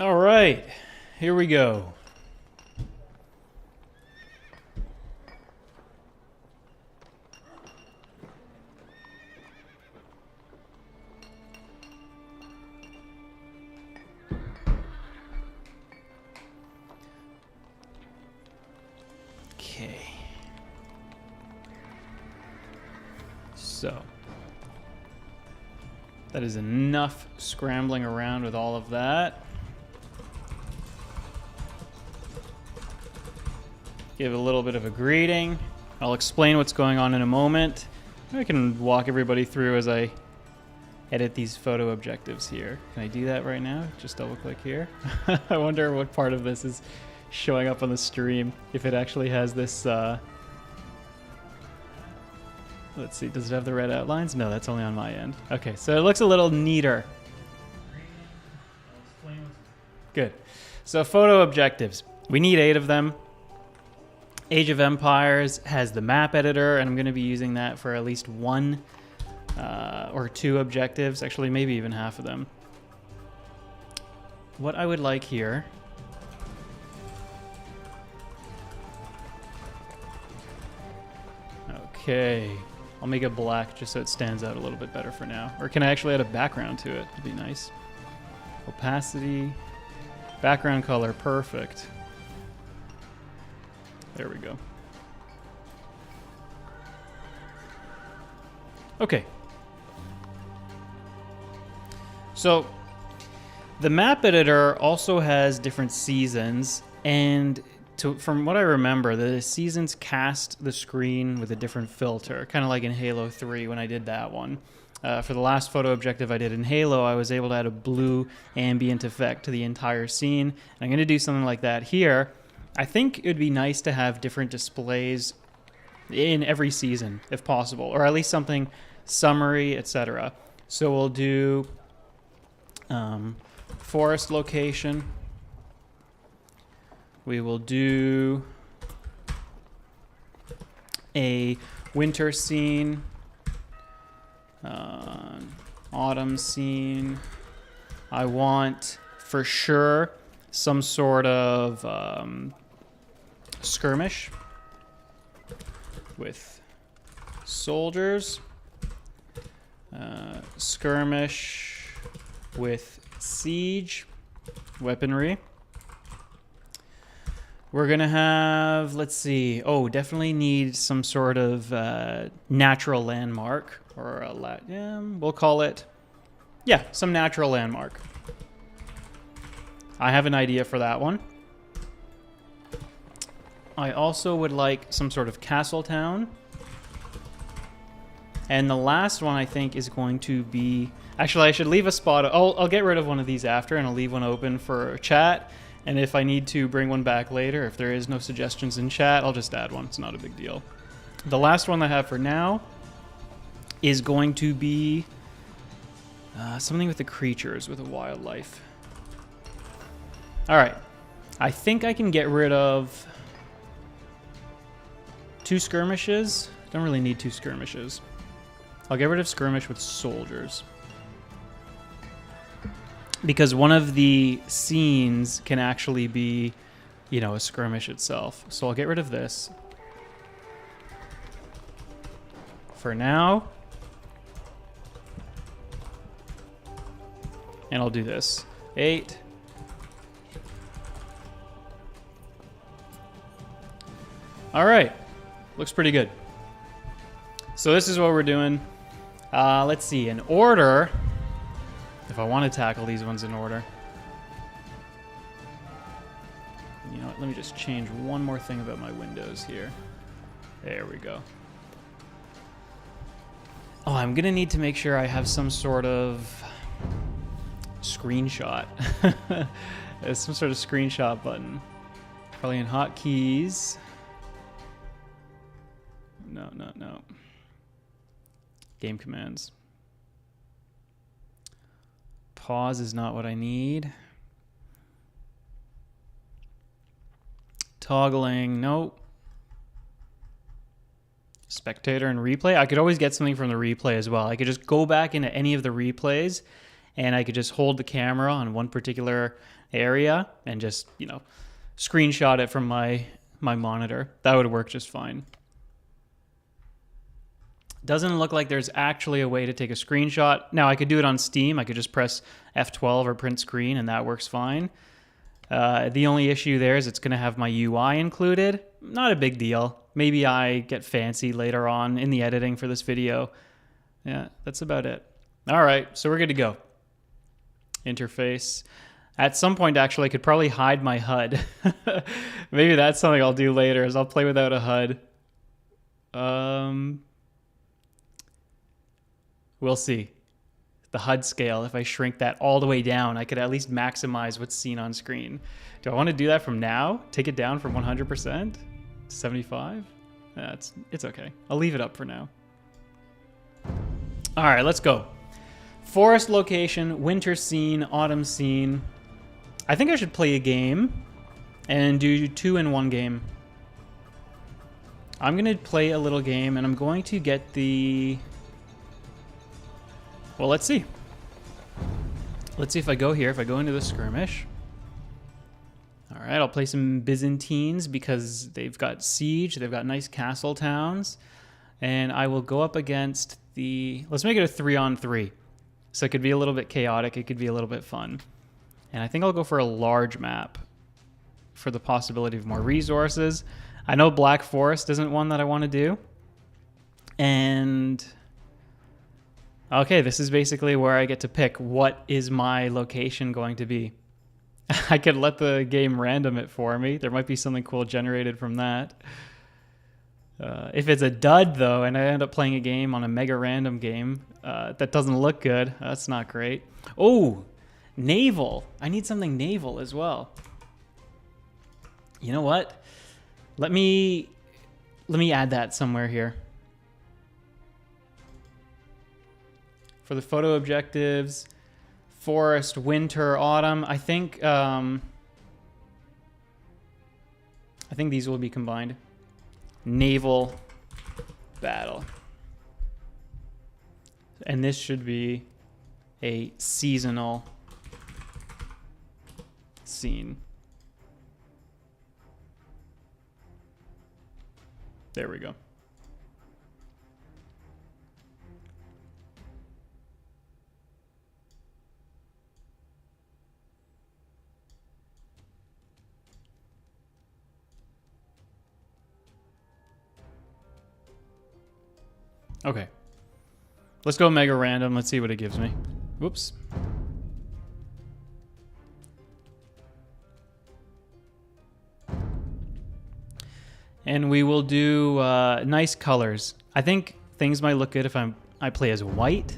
All right, here we go. Okay. So, that is enough scrambling around with all of that. Give a little bit of a greeting. I'll explain what's going on in a moment. I can walk everybody through as I edit these photo objectives here. Can I do that right now? Just double click here. I wonder what part of this is showing up on the stream. If it actually has this, let's see, does it have the red outlines? No, that's only on my end. Okay, so it looks a little neater. Good. So photo objectives. We need 8 of them. Age of Empires has the map editor, and I'm going to be using that for at least 1 or 2 objectives. Actually, maybe even half of them. What I would like here... Okay. I'll make it black just so it stands out a little bit better for now. Or can I actually add a background to it? That'd be nice. Opacity. Background color. Perfect. There we go. Okay. So, the map editor also has different seasons, and from what I remember, the seasons cast the screen with a different filter, kind of like in Halo 3 when I did that one. For the last photo objective I did in Halo, I was able to add a blue ambient effect to the entire scene. And I'm going to do something like that here. I think it would be nice to have different displays in every season, if possible, or at least something summary, etc. So we'll do forest location. We will do a winter scene, autumn scene. I want, for sure, some sort of skirmish with soldiers, skirmish with siege, weaponry. We're going to have, let's see, definitely need some sort of natural landmark, or we'll call it, some natural landmark. I have an idea for that one. I also would like some sort of castle town. And the last one I think is going to be... Actually, I should leave a spot. I'll get rid of one of these after, and I'll leave one open for chat. And if I need to bring one back later, if there is no suggestions in chat, I'll just add one. It's not a big deal. The last one I have for now is going to be something with the creatures, with the wildlife. All right. I think I can get rid of 2 skirmishes. Don't really need 2 skirmishes. I'll get rid of skirmish with soldiers, because one of the scenes can actually be, a skirmish itself. So I'll get rid of this for now. And I'll do this. 8. All right. Looks pretty good. So this is what we're doing. Let's see. In order, if I want to tackle these ones in order. You know what? Let me just change one more thing about my windows here. There we go. Oh, I'm going to need to make sure I have some sort of screenshot. There's some sort of screenshot button. Probably in hotkeys. No. Game commands. Pause is not what I need. Toggling, nope. Spectator and replay. I could always get something from the replay as well. I could just go back into any of the replays and I could just hold the camera on one particular area and just, screenshot it from my monitor. That would work just fine. Doesn't look like there's actually a way to take a screenshot. Now, I could do it on Steam. I could just press F12 or print screen, and that works fine. The only issue there is it's going to have my UI included. Not a big deal. Maybe I get fancy later on in the editing for this video. Yeah, that's about it. All right, so we're good to go. Interface. At some point, actually, I could probably hide my HUD. Maybe that's something I'll do later, is I'll play without a HUD. We'll see. The HUD scale, if I shrink that all the way down, I could at least maximize what's seen on screen. Do I want to do that from now? Take it down from 100% to 75? It's okay. I'll leave it up for now. All right, let's go. Forest location, winter scene, autumn scene. I think I should play a game and do 2 in 1 game. I'm going to play a little game, and I'm going to get the... Well, let's see. Let's see if I go here, if I go into the skirmish. All right, I'll play some Byzantines because they've got siege, they've got nice castle towns. And I will go up against the... Let's make it a 3-on-3. So it could be a little bit chaotic, it could be a little bit fun. And I think I'll go for a large map for the possibility of more resources. I know Black Forest isn't one that I want to do. And... Okay, this is basically where I get to pick what is my location going to be. I could let the game random it for me. There might be something cool generated from that. If it's a dud, though, and I end up playing a game on a mega random game that doesn't look good, that's not great. Oh, naval. I need something naval as well. You know what? Let me add that somewhere here. For the photo objectives, forest, winter, autumn, I think these will be combined. Naval battle. And this should be a seasonal scene. There we go. Okay. Let's go mega random. Let's see what it gives me. Whoops. And we will do nice colors. I think things might look good if I play as white,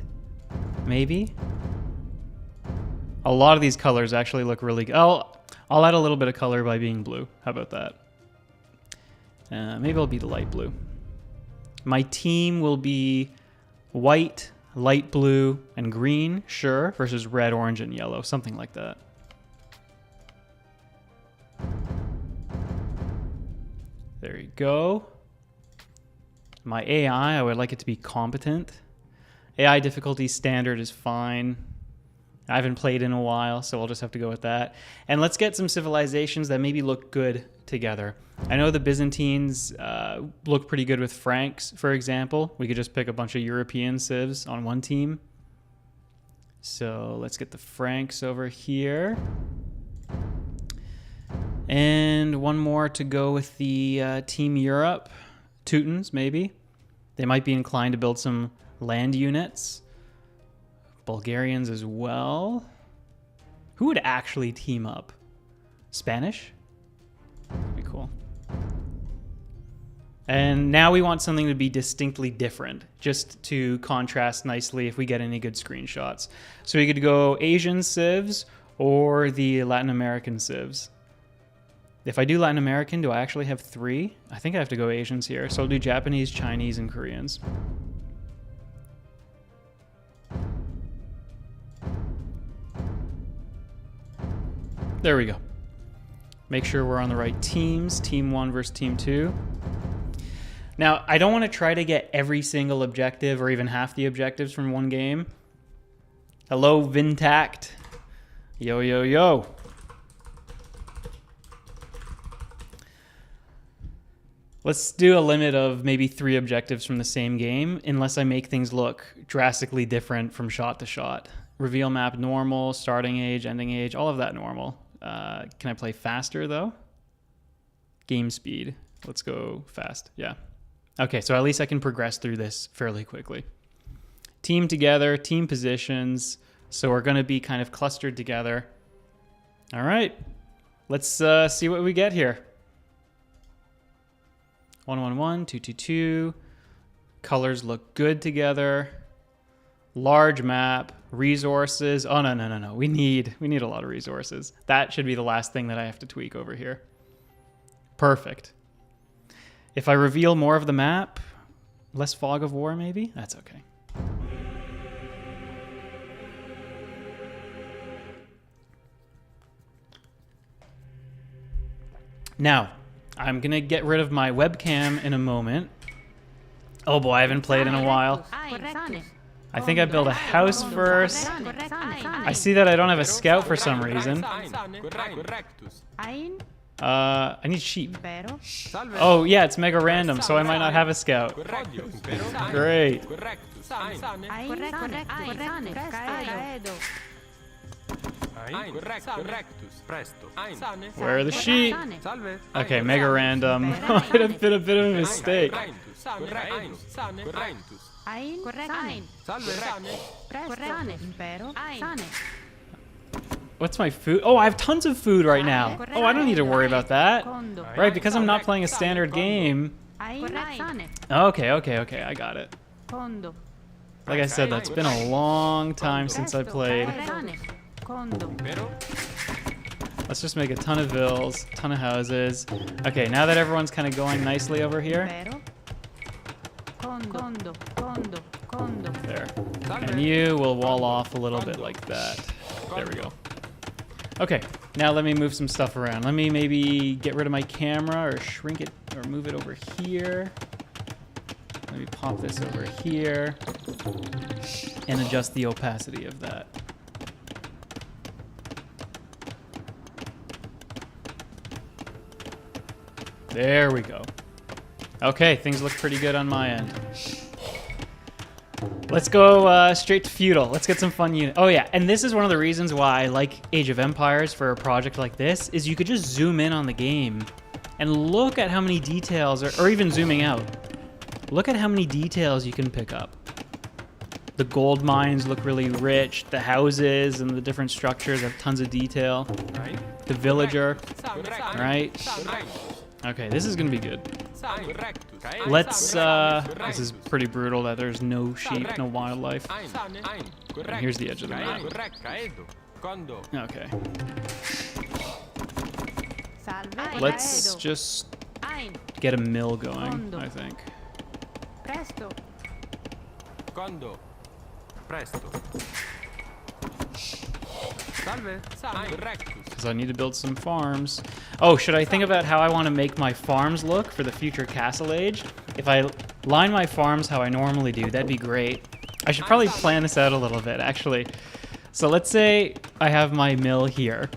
maybe. A lot of these colors actually look really good. I'll add a little bit of color by being blue. How about that? Maybe I'll be the light blue. My team will be white, light blue, and green, sure, versus red, orange, and yellow, something like that. There you go. My AI, I would like it to be competent. AI difficulty standard is fine. I haven't played in a while, so I'll just have to go with that. And let's get some civilizations that maybe look good together. I know the Byzantines look pretty good with Franks, for example. We could just pick a bunch of European civs on one team. So let's get the Franks over here. And one more to go with the Team Europe. Teutons, maybe. They might be inclined to build some land units. Bulgarians as well. Who would actually team up? Spanish? That'd be cool. And now we want something to be distinctly different, just to contrast nicely if we get any good screenshots. So we could go Asian civs or the Latin American civs. If I do Latin American, do I actually have 3? I think I have to go Asians here. So I'll do Japanese, Chinese, and Koreans. There we go. Make sure we're on the right teams. Team 1 versus Team 2. Now, I don't want to try to get every single objective or even half the objectives from one game. Hello, Vintact. Yo, yo, yo. Let's do a limit of maybe 3 objectives from the same game, unless I make things look drastically different from shot to shot. Reveal map normal, starting age, ending age, all of that normal. Can I play faster though? Game speed. Let's go fast. Yeah. Okay, so at least I can progress through this fairly quickly. Team together, team positions. So we're going to be kind of clustered together. All right. Let's see what we get here. 111, 222. Colors look good together. Large map, resources. Oh, no. We need a lot of resources. That should be the last thing that I have to tweak over here. Perfect. If I reveal more of the map, less fog of war maybe? That's okay. Now, I'm going to get rid of my webcam in a moment. Oh boy, I haven't played in a while. I think I build a house first. I see that I don't have a scout for some reason. I need sheep. Oh yeah, it's mega random, so I might not have a scout. Great. Where are the sheep? Okay, mega random. It have been a bit of a mistake. What's my food? Oh, I have tons of food right now. Oh, I don't need to worry about that. Right, because I'm not playing a standard game. Okay, I got it. Like I said, that's been a long time since I played. Let's just make a ton of villas, ton of houses. Okay, now that everyone's kind of going nicely over here. There. And you will wall off a little bit like that. There we go. Okay, now let me move some stuff around. Let me maybe get rid of my camera or shrink it or move it over here. Let me pop this over here and adjust the opacity of that. There we go. Okay, things look pretty good on my end. Let's go straight to feudal. Let's get some fun units. Oh yeah, and this is one of the reasons why I like Age of Empires for a project like this, is you could just zoom in on the game and look at how many details, or even zooming out. Look at how many details you can pick up. The gold mines look really rich. The houses and the different structures have tons of detail. The villager, right? Okay, this is gonna be good. Let's, this is pretty brutal that there's no sheep, no wildlife. And here's the edge of the map. Okay. Let's just get a mill going, I think. Because I need to build some farms. Oh, should I think about how I want to make my farms look for the future castle age? If I line my farms how I normally do, that'd be great. I should probably plan this out a little bit, actually. So let's say I have my mill here.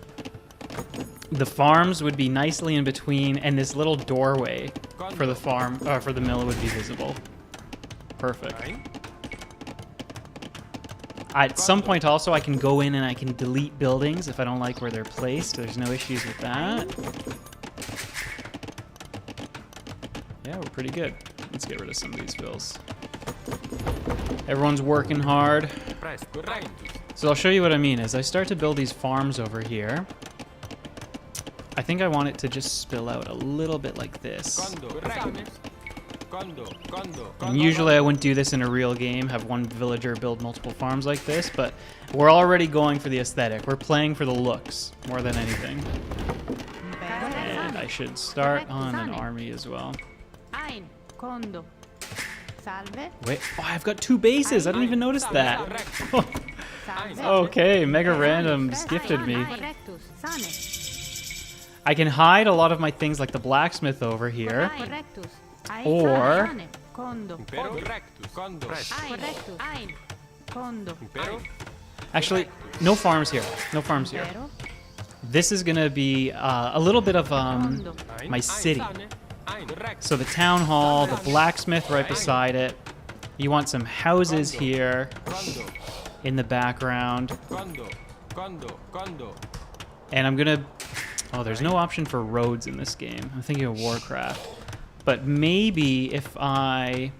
The farms would be nicely in between, and this little doorway for the farm, for the mill would be visible. Perfect. At some point also I can go in and I can delete buildings if I don't like where they're placed. There's no issues with that. Yeah, we're pretty good. Let's get rid of some of these bills. Everyone's working hard. So I'll show you what I mean. As I start to build these farms over here, I think I want it to just spill out a little bit like this. And usually I wouldn't do this in a real game, have one villager build multiple farms like this, but we're already going for the aesthetic. We're playing for the looks more than anything. And I should start on an army as well. Wait, oh, I've got 2 bases. I didn't even notice that. Okay, Mega Randoms gifted me. I can hide a lot of my things like the blacksmith over here. Or Actually, no farms here. No farms here. This is going to be a little bit of my city. So the town hall, the blacksmith right beside it. You want some houses here in the background. And I'm going to... Oh, there's no option for roads in this game. I'm thinking of Warcraft. But maybe if I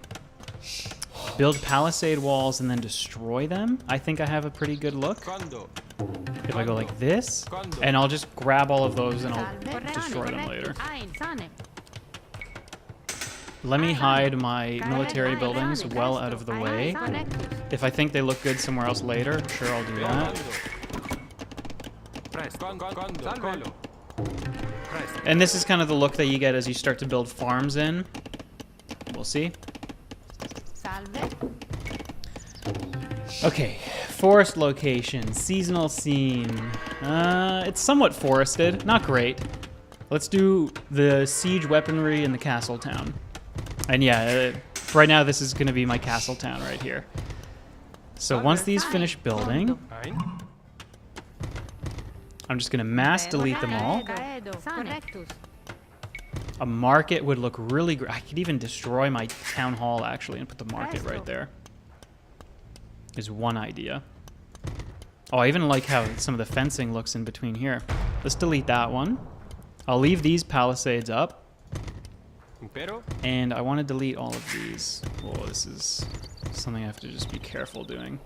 build palisade walls and then destroy them, I think I have a pretty good look. If I go like this, and I'll just grab all of those and I'll destroy them later. Let me hide my military buildings well out of the way. If I think they look good somewhere else later, sure, I'll do that. And this is kind of the look that you get as you start to build farms in. We'll see. Okay, forest location, seasonal scene. It's somewhat forested, not great. Let's do the siege weaponry in the castle town. And yeah, right now this is going to be my castle town right here. So once these finish building, I'm just going to mass delete them all. A market would look really great. I could even destroy my town hall actually and put the market right there. Is one idea. Oh, I even like how some of the fencing looks in between here. Let's delete that one. I'll leave these palisades up. And I want to delete all of these. Oh, this is something I have to just be careful doing.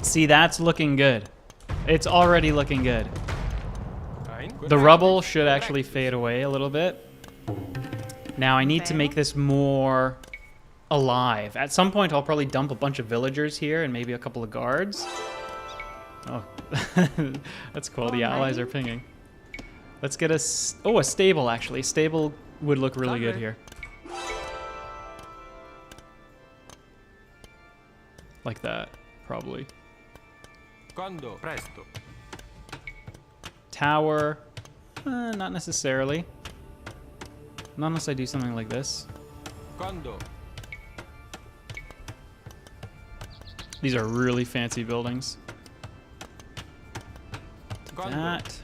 See, that's looking good. It's already looking good. The rubble should actually fade away a little bit. Now I need to make this more alive. At some point I'll probably dump a bunch of villagers here and maybe a couple of guards. Oh, that's cool. The allies are pinging. Let's get a stable actually. A stable would look really good here. Like that, probably. Tower, not necessarily. Not unless I do something like this. These are really fancy buildings. That.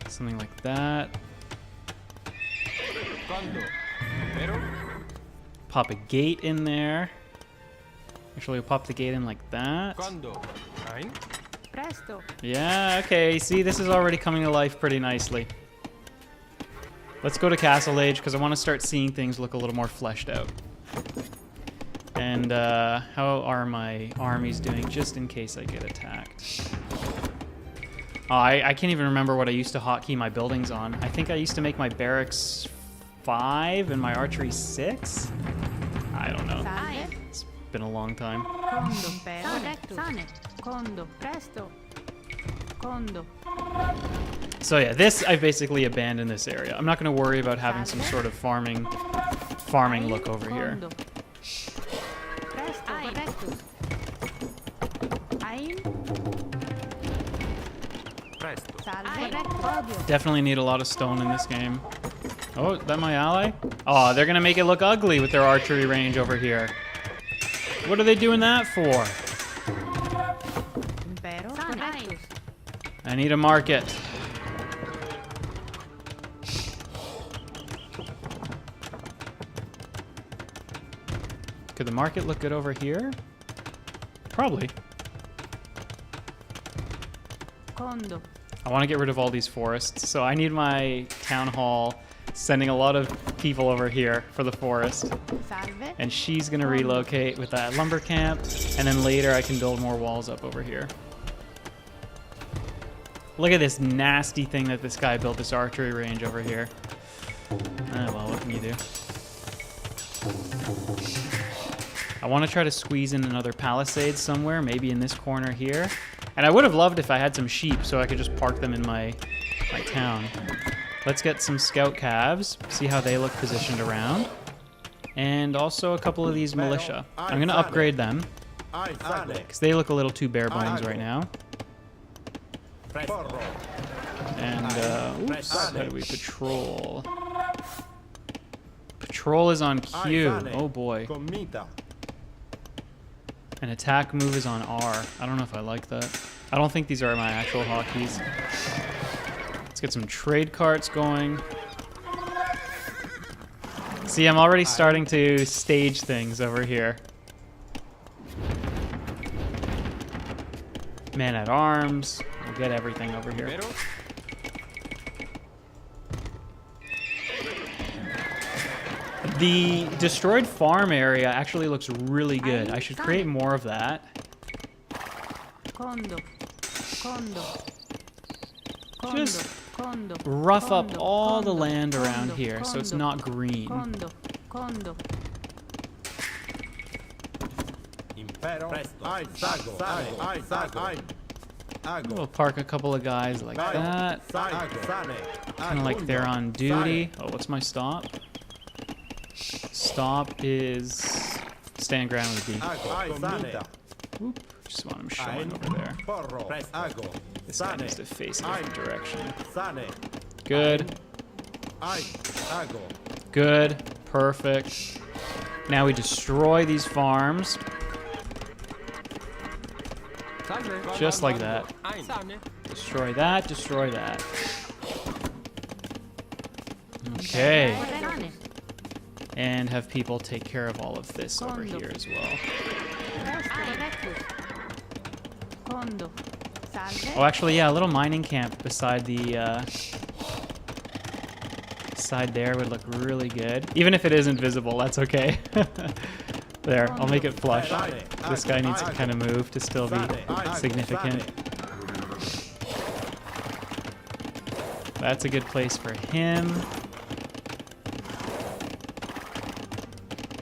Something like that. Pop a gate in there. Actually, we'll pop the gate in like that. Yeah, okay. See, this is already coming to life pretty nicely. Let's go to Castle Age because I want to start seeing things look a little more fleshed out. And how are my armies doing just in case I get attacked? Oh, I can't even remember what I used to hotkey my buildings on. I think I used to make my barracks 5 and my archery 6? I don't know. It's been a long time. So yeah, this, I've basically abandoned this area. I'm not going to worry about having some sort of farming look over here. Definitely need a lot of stone in this game. Oh, is that my ally? Oh, they're going to make it look ugly with their archery range over here. What are they doing that for? I need a market. Could the market look good over here? Probably. I want to get rid of all these forests, so I need my town hall sending a lot of people over here for the forest. And she's going to relocate with that lumber camp, and then later I can build more walls up over here. Look at this nasty thing that this guy built, this archery range over here. Oh, well, what can you do? I want to try to squeeze in another palisade somewhere, maybe in this corner here. And I would have loved if I had some sheep so I could just park them in my town. Let's get some scout calves, see how they look positioned around. And also a couple of these militia. I'm going to upgrade them because they look a little too bare bones right now. And, oops, how do we patrol? Patrol is on Q. Oh boy. And attack move is on R. I don't know if I like that. I don't think these are my actual hotkeys. Let's get some trade carts going. See, I'm already starting to stage things over here. Man at arms. We'll get everything over here. The destroyed farm area actually looks really good. I should create more of that. Just rough up all the land around here so it's not green. We'll park a couple of guys like that. Kind of like they're on duty. Oh, what's my stop? Stop is stand ground with B. Oop, just want him showing over there. This guy needs to face a different direction. Good. Good. Perfect. Now we destroy these farms. Just like that. Destroy that, destroy that. Okay. And have people take care of all of this over here as well. Oh, actually, yeah, a little mining camp beside the side there would look really good. Even if it isn't visible, that's okay. There, I'll make it flush. This guy needs to kind of move to still be significant. That's a good place for him.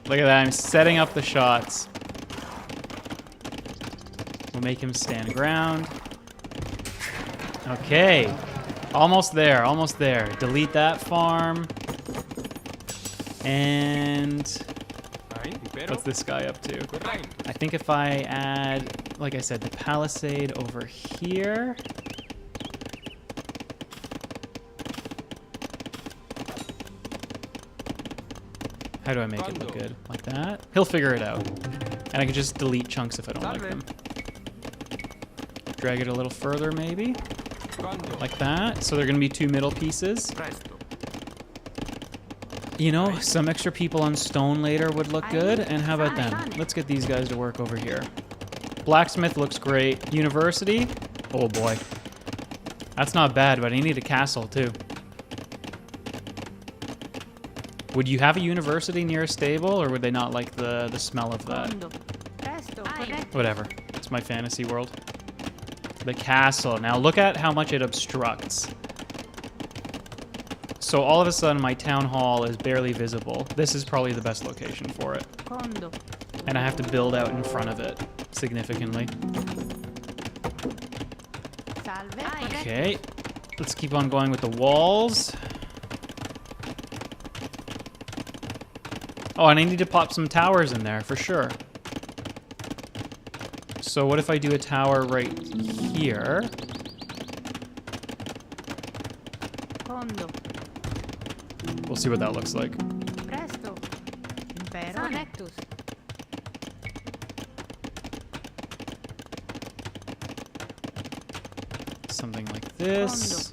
Look at that, I'm setting up the shots. We'll make him stand ground. Okay. Almost there, almost there. Delete that farm. And what's this guy up to? I think if I add, like I said, the palisade over here. How do I make it look good? Like that? He'll figure it out. And I can just delete chunks if I don't like them. Drag it a little further, maybe. Like that. So they're going to be two middle pieces. You know, some extra people on stone later would look good. And how about them? Let's get these guys to work over here. Blacksmith looks great. University? Oh boy. That's not bad, but I need a castle too. Would you have a university near a stable, or would they not like the smell of that? Whatever. It's my fantasy world. The castle. Now look at how much it obstructs. So all of a sudden my town hall is barely visible. This is probably the best location for it. And I have to build out in front of it significantly. Okay. Let's keep on going with the walls. Oh, and I need to pop some towers in there, for sure. So what if I do a tower right here? We'll see what that looks like. Something like this.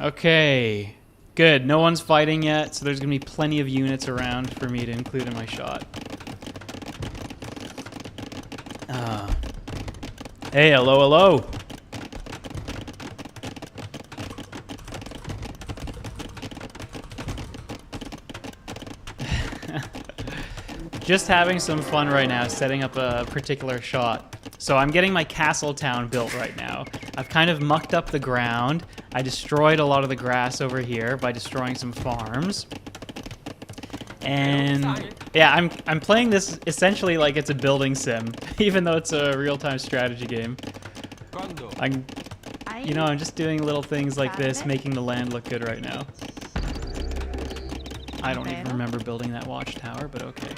Okay. Good, no one's fighting yet, so there's gonna be plenty of units around for me to include in my shot. Hey, hello, hello. Just having some fun right now, setting up a particular shot. So I'm getting my castle town built right now. I've kind of mucked up the ground. I destroyed a lot of the grass over here by destroying some farms. And yeah, I'm playing this essentially like it's a building sim, even though it's a real-time strategy game. I'm just doing little things like this, making the land look good right now. I don't even remember building that watchtower, but okay.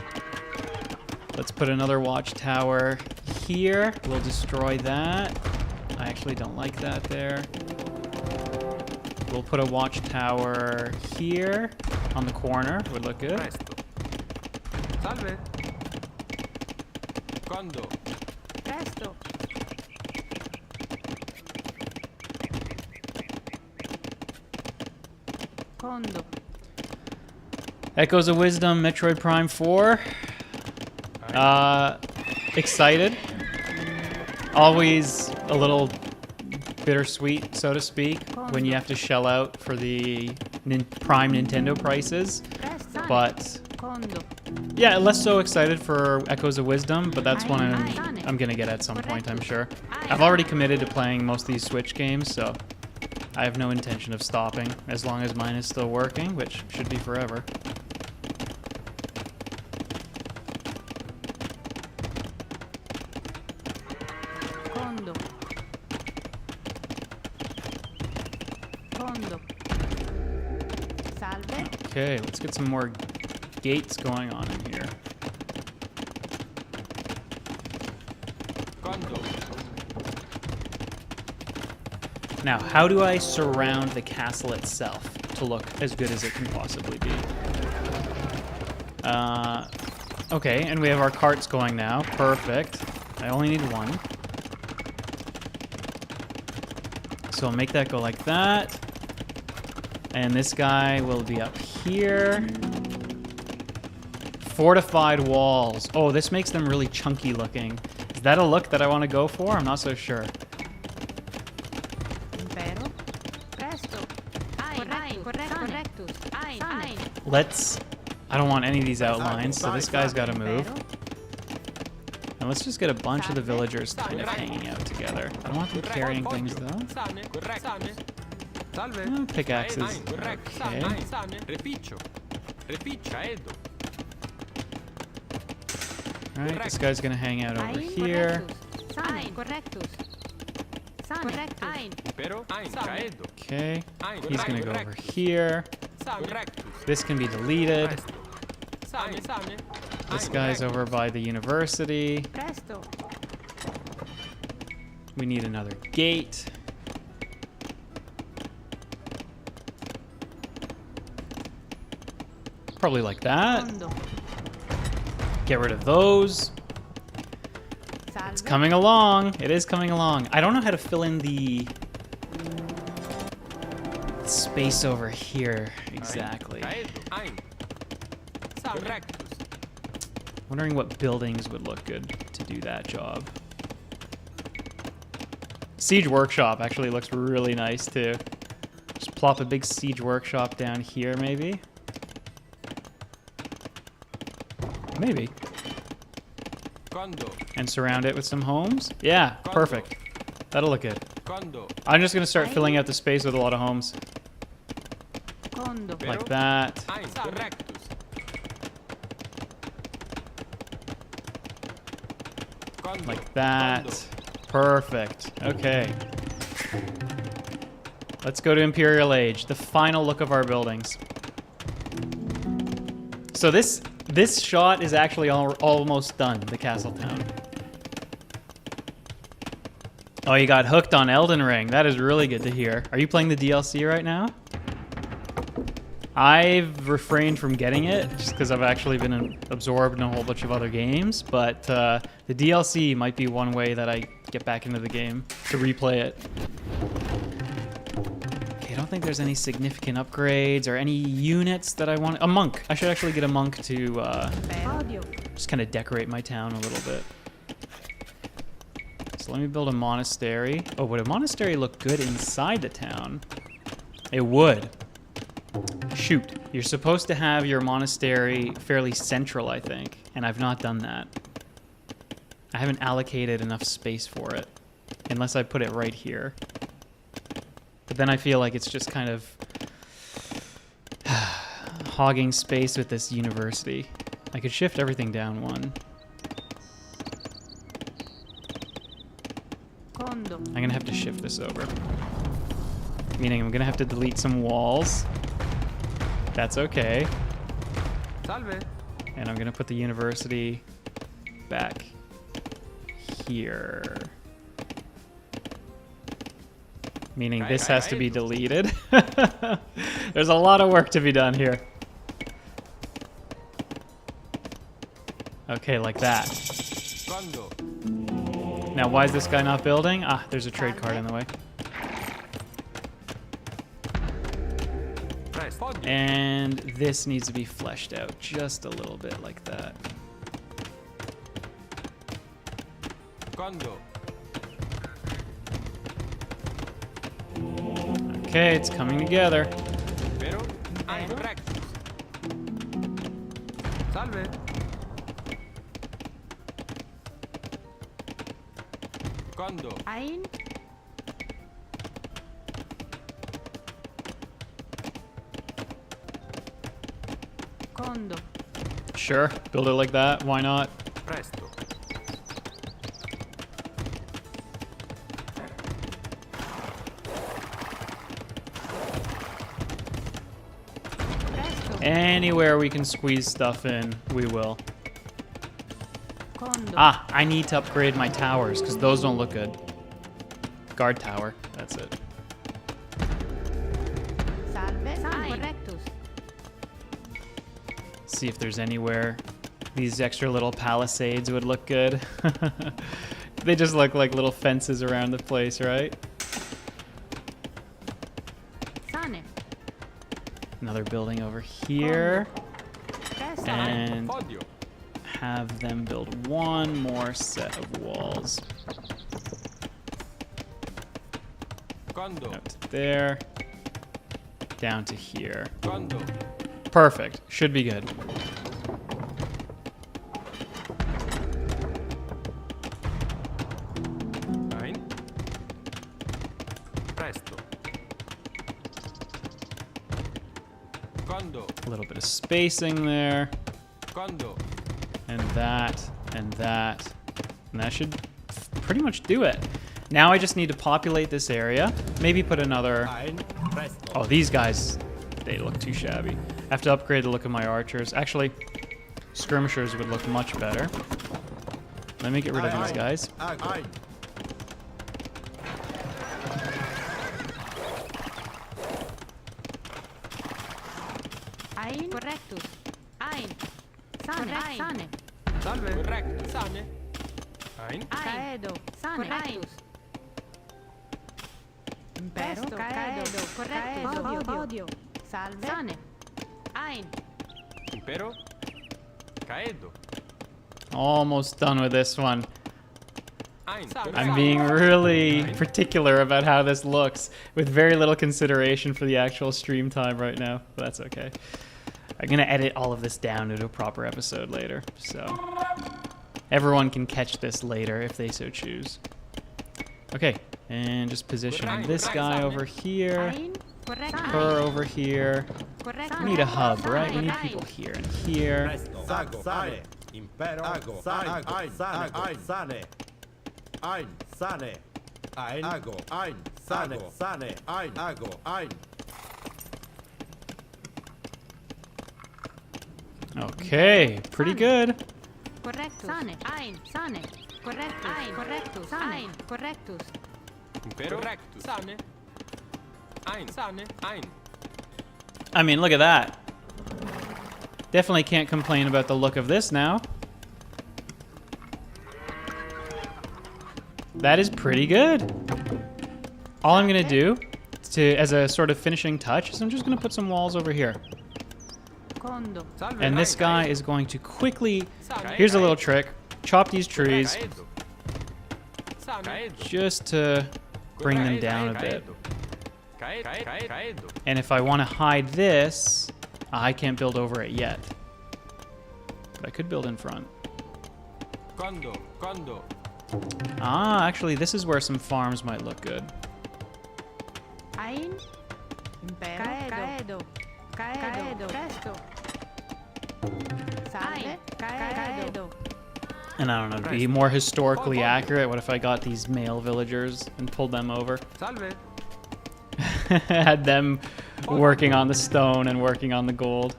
Let's put another watchtower here. We'll destroy that. I actually don't like that there. We'll put a watchtower here on the corner. Would look good. Presto. Salve. Quando? Presto. Quando? Echoes of Wisdom, Metroid Prime 4. Excited. Always a little bittersweet, so to speak, when you have to shell out for the Prime Nintendo prices. But Quando? yeah, less so excited for Echoes of Wisdom, but that's one I'm gonna get at some point, I'm sure. I've already committed to playing most of these Switch games, so I have no intention of stopping as long as mine is still working, which should be forever. Quando? Quando? Salve. Okay, let's get some more gates going on in here. Quando? Now, how do I surround the castle itself to look as good as it can possibly be? Okay, and we have our carts going now. Perfect. I only need one. So I'll make that go like that. And this guy will be up here. Fortified walls. Oh, this makes them really chunky looking. Is that a look that I want to go for? I'm not so sure. Impero. Presto. Correctus. Sane. Let's... I don't want any of these outlines, so this guy's got to move. And let's just get a bunch of the villagers kind of hanging out together. I don't want them carrying things, though. Sane. Salve. Oh, pickaxes. Okay. Sane. Reficcio. Reficciaedo. Alright, this guy's gonna hang out over here. Sane. Correctus. Sane. Pero. Caedo. Okay. He's gonna go over here. Correctus. This can be deleted. Sane. This guy's over by the university. Presto. We need another gate. Probably like that. Quando? Get rid of those. It's coming along. It is coming along. I don't know how to fill in the space over here exactly. Wondering what buildings would look good to do that job. Siege Workshop actually looks really nice too. Just plop a big Siege Workshop down here maybe. Maybe. And surround it with some homes? Yeah, perfect. That'll look good. I'm just gonna start filling out the space with a lot of homes. Quando? Like that. Like that. Perfect. Okay. Let's go to Imperial Age. The final look of our buildings. So this shot is actually almost done, the castle town. Oh, you got hooked on Elden Ring. That is really good to hear. Are you playing the DLC right now? I've refrained from getting it just because I've actually been absorbed in a whole bunch of other games, but the DLC might be one way that I get back into the game to replay it. Okay, I don't think there's any significant upgrades or any units that I want. A monk. I should actually get a monk to just kind of decorate my town a little bit. So let me build a monastery. Oh, would a monastery look good inside the town? It would. Shoot, you're supposed to have your monastery fairly central, I think, and I've not done that. I haven't allocated enough space for it, unless I put it right here. But then I feel like it's just kind of hogging space with this university. I could shift everything down one. I'm gonna have to shift this over. Meaning I'm gonna have to delete some walls. That's okay. Salve. And I'm gonna put the university back here. Meaning this has to be deleted. There's a lot of work to be done here. Okay, like that. Quando? Now, why is this guy not building? Ah, there's a trade card in the way. Presto. And this needs to be fleshed out just a little bit like that. Quando? Okay, it's coming together. Pero? Ein. Correctus. Salve. Quando? Ein. Condo. Sure, build it like that. Why not? Presto. Presto. Anywhere we can squeeze stuff in, we will. Condo. Ah, I need to upgrade my towers because those don't look good. Guard tower, that's it. Salve. Ein. Correctus. See if there's anywhere these extra little palisades would look good. They just look like little fences around the place, right? Sane. Another building over here. Presto. And Podio. have them build one more set of walls. Quando? Out to there. Down to here. Quando? Perfect. Should be good. Ein. Presto. Quando? A little bit of spacing there. Quando? And that. And that. And that should pretty much do it. Now I just need to populate this area. Maybe put another... Ein. Presto. Oh, these guys, they look too shabby. I have to upgrade the look of my archers. Actually, skirmishers would look much better. Let me get rid of these guys. Ein. Ein. Correctus. Ein. Sane. Ein. Sane. Salve. Correcto. Sane. Ein. Caedo. Sane. Correctus. Impero. Caedo. Correctus. Odio. Salve. Sane. Ein. Impero. Caedo. Almost done with this one. Ein. I'm being really particular about how this looks, with very little consideration for the actual stream time right now. But that's okay. I'm gonna edit all of this down into a proper episode later, so everyone can catch this later if they so choose. Okay, and just position this guy over here, Ein. Correct. her over here. Correct. We need a hub, right? We need people here and here. Presto. Sago. Sane. Impero. Ago. Sane. Ein. Sane. Ein. Sane. Ein. Sane. Ein. Ago. Ein. Sane. Sane. Ein. Ago. Ein. Okay, pretty good. Correctus. Sane. Ein. Sane. Correctus. Ein. Correctus. Ein. Correctus. Impero. Correcto. Sane. Ein. Sane. Ein. I mean, look at that. Definitely can't complain about the look of this now. That is pretty good. All I'm gonna do as a sort of finishing touch is I'm just gonna put some walls over here. Condo. Salve. And this Ein. guy Caedo. is going to quickly, Sane. here's a little Caedo. trick, chop these trees Caedo. Sane. Caedo. just to bring them down a bit. Caedo. And if I want to hide this, I can't build over it yet. But I could build in front. Quando? Quando? Ah, actually, this is where some farms might look good. Ein. Impero. Caedo. Caedo. Presto. Salve. Caedo. And I don't know, to be more historically accurate, what if I got these male villagers and pulled them over? Salve. Had them working on the stone and working on the gold.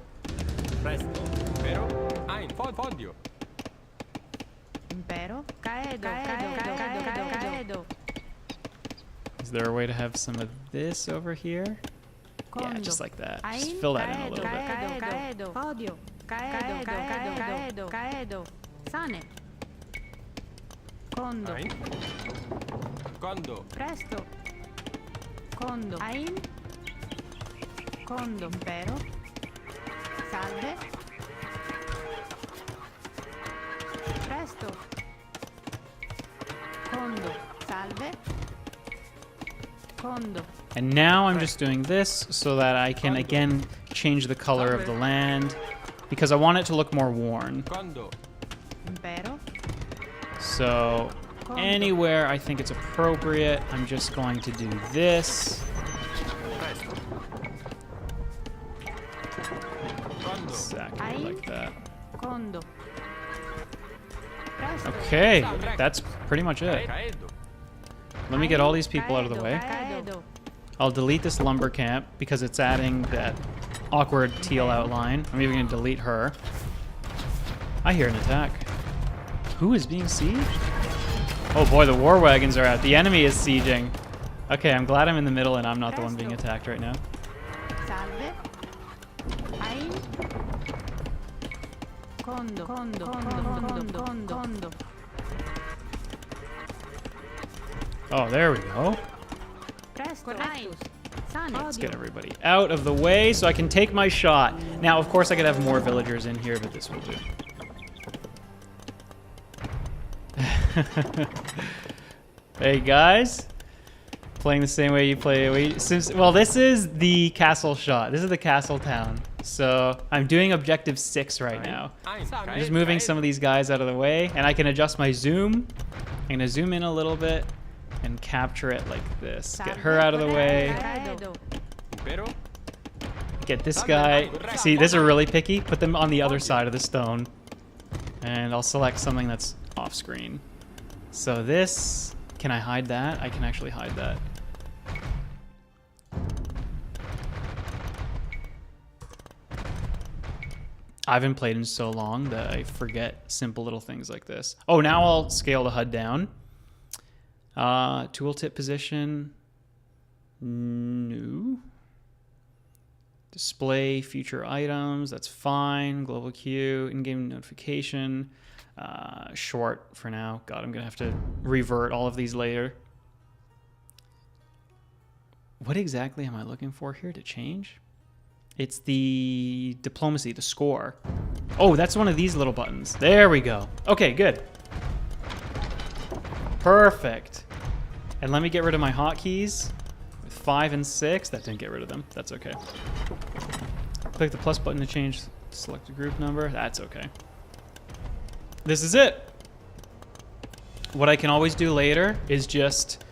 Presto. Impero. Ein. Podio. Impero. Caedo. Caedo. there a way to have some of this over here? Yeah, Condo. just like that. Just Ein, fill that in a little bit. caedo, podio, caedo, sane, condo, Ein. Condo. presto, condo, ein, condo, impero, salve, presto, condo, salve, condo, And now I'm just doing this so that I can again change the color of the land because I want it to look more worn. Condo. impero, So anywhere I think it's appropriate, I'm just going to do this. Presto. Condo. Exactly like that. condo, presto, Okay, that's pretty much it. Caedo. Let me get all these people out of the way. caedo, I'll delete this lumber camp because it's adding that awkward teal outline. I'm even going to delete her. I hear an attack. Who is being sieged? Oh boy, the war wagons are out. The enemy is sieging. Okay, I'm glad I'm in the middle and I'm not the one being attacked right now. salve, ein, condo, condo, condo, condo, condo, Oh, there we go. presto, correctus, sane, Let's get everybody out of the way so I can take my shot. Now, of course, I could have more villagers in here, but this will do. Hey, guys. Playing the same way you play. Well, this is the castle shot. This is the castle town. So I'm doing objective 6 right now. Ein. I'm just moving some of these guys out of the way, and I can adjust my zoom. I'm gonna zoom in a little bit and capture it like this. Get her out of the way. caedo, Impero. Get this guy. See, this is really picky. Put them on the other side of the stone. And I'll select something that's off screen. So this, can I hide that? I can actually hide that. I haven't played in so long that I forget simple little things like this. Oh, now I'll scale the HUD down. Tooltip position. No. Display future items. That's fine. Global queue. In-game notification. Short for now. God, I'm going to have to revert all of these later. What exactly am I looking for here to change? It's the diplomacy, the score. Oh, that's one of these little buttons. There we go. Okay, good. Perfect. And let me get rid of my hotkeys. With 5 and 6, that didn't get rid of them. That's okay. Click the plus button to change select a group number. That's okay. This is it. What I can always do later is just,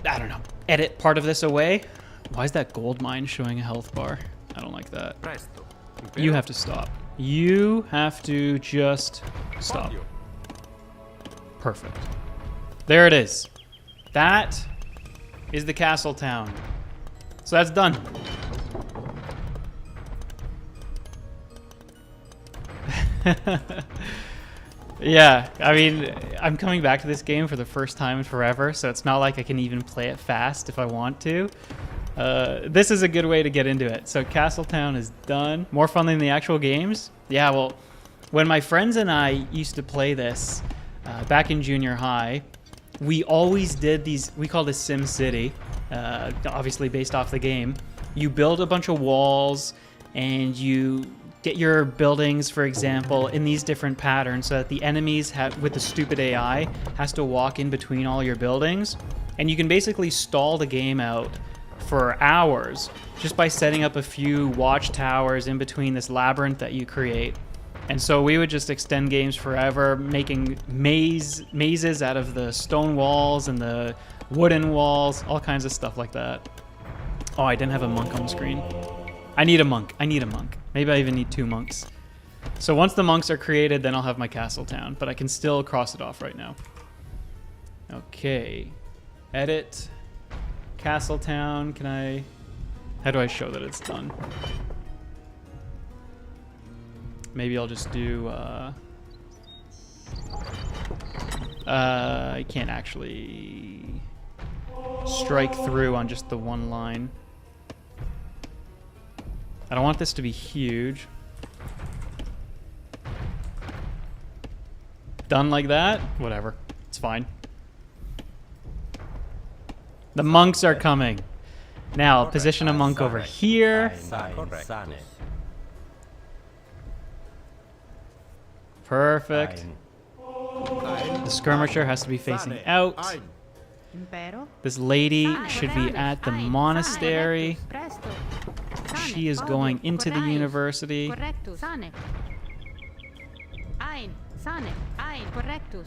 I don't know, edit part of this away. Why is that gold mine showing a health bar? I don't like that. Presto. You have to stop. You have to just stop. Podio. Perfect. There it is. That is the castle town. So that's done. Yeah, I mean, I'm coming back to this game for the first time in forever, so it's not like I can even play it fast if I want to. This is a good way to get into it. So Castletown is done. More fun than the actual games? Yeah, well, when my friends and I used to play this back in junior high, we always did these, we called it Sim City, obviously based off the game. You build a bunch of walls and you get your buildings, for example, in these different patterns so that the enemies with the stupid AI has to walk in between all your buildings. And you can basically stall the game out for hours just by setting up a few watchtowers in between this labyrinth that you create. And so we would just extend games forever, making mazes out of the stone walls and the wooden walls, all kinds of stuff like that. Oh, I didn't have a monk on screen. I need a monk. I need a monk. Maybe I even need 2 monks. So once the monks are created, then I'll have my castle town, but I can still cross it off right now. Okay. Edit. Castle town. Can I... How do I show that it's done? Maybe I'll just do... I can't actually... strike through on just the one line. I don't want this to be huge. Done like that? Whatever. It's fine. The monks are coming. Now, position a monk over here. Sane. Perfect. The skirmisher has to be facing out. Impero. This lady Sane. should be at the Ein. Sane. monastery. Correctus. Presto. Sane. She is Condo. going into the Corrai. university. Correctus. Sane. Ein. Sane. Ein. Correctus.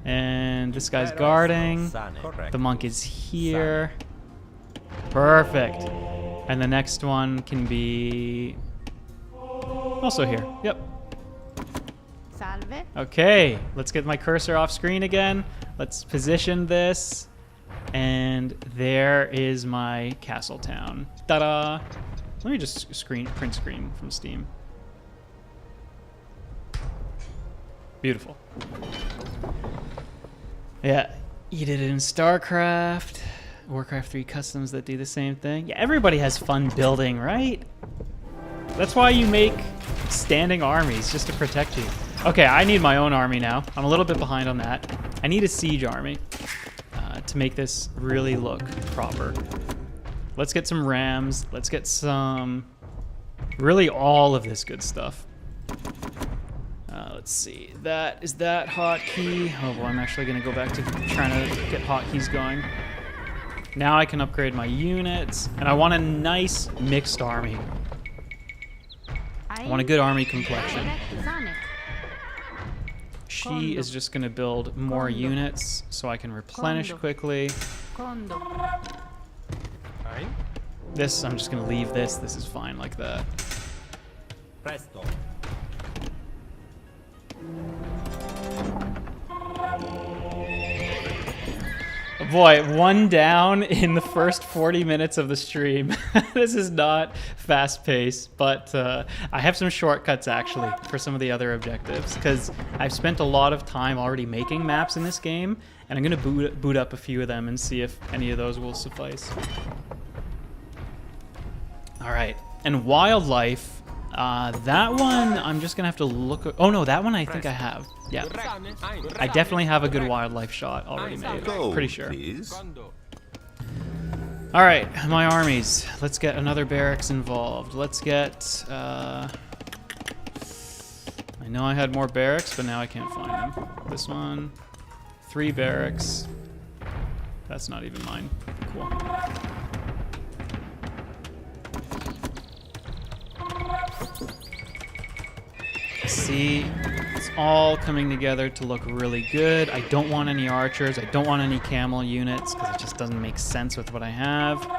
And this guy's guarding. The monk is here. Perfect. And the next one can be also here. Yep. Salve. Okay, let's get my cursor off screen again. Let's position this. And there is my castle town. Ta-da! Let me just print screen from Steam. Beautiful. Yeah, you did it in StarCraft. Warcraft 3 customs that do the same thing. Yeah, everybody has fun building, right? That's why you make standing armies, just to protect you. Okay, I need my own army now. I'm a little bit behind on that. I need a siege army to make this really look proper. Let's get some rams. Let's get some... really all of this good stuff. Let's see. Is that hotkey? Oh boy, I'm actually going to go back to trying to get hotkeys going. Now I can upgrade my units, and I want a nice mixed army. I want a good army complexion. Correctus. Sane. She is just going to build more units so I can replenish quickly. Condo. Ein. This, I'm just going to leave this. This is fine like that. Presto. Boy, one down in the first 40 minutes of the stream. This is not fast paced, but I have some shortcuts actually for some of the other objectives because I've spent a lot of time already making maps in this game, and I'm going to boot up a few of them and see if any of those will suffice. All right, and wildlife, that one I'm just going to have to look. Oh no, that one I think I have. Yeah. Sane. Ein. I definitely have a good wildlife shot already made. Pretty sure. Condo. All right, my armies. Let's get another barracks involved. Let's get... I know I had more barracks, but now I can't find them. This one. 3 barracks. That's not even mine. Cool. See, it's all coming together to look really good. I don't want any archers. I don't want any camel units because it just doesn't make sense with what I have.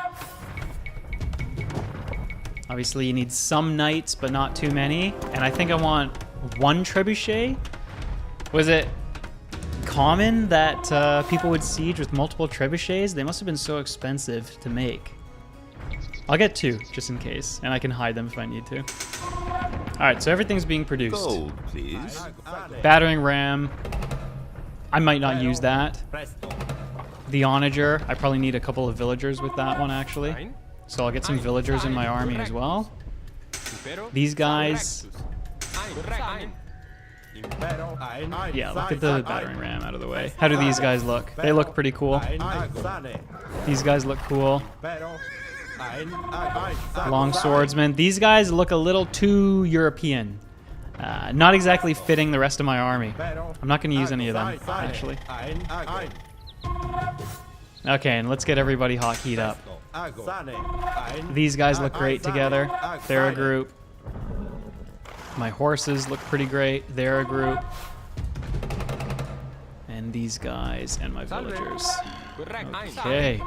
Obviously, you need some knights, but not too many. And I think I want 1 trebuchet. Was it common that people would siege with multiple trebuchets? They must have been so expensive to make. I'll get 2 just in case, and I can hide them if I need to. All right, so everything's being produced. Gold, please. Battering ram. I might not use that. Presto. The onager. I probably need a couple of villagers with that one, actually. Ein. So I'll get some villagers in my army as well. Impero. These guys. Correctus. Ein. Impero. Ein. Yeah, look at the battering ram out of the way. How do these guys look? They look pretty cool. Sane. These guys look cool. Impero. Ein. Long swordsmen. These guys look a little too European. Not exactly fitting the rest of my army. I'm not going to use any of them, actually. Ein. Okay, and let's get everybody hotkeyed up. Sane. Ein. These guys look great together. They're a group. My horses look pretty great. They're a group. And these guys and my villagers. Correct. Ein. Okay.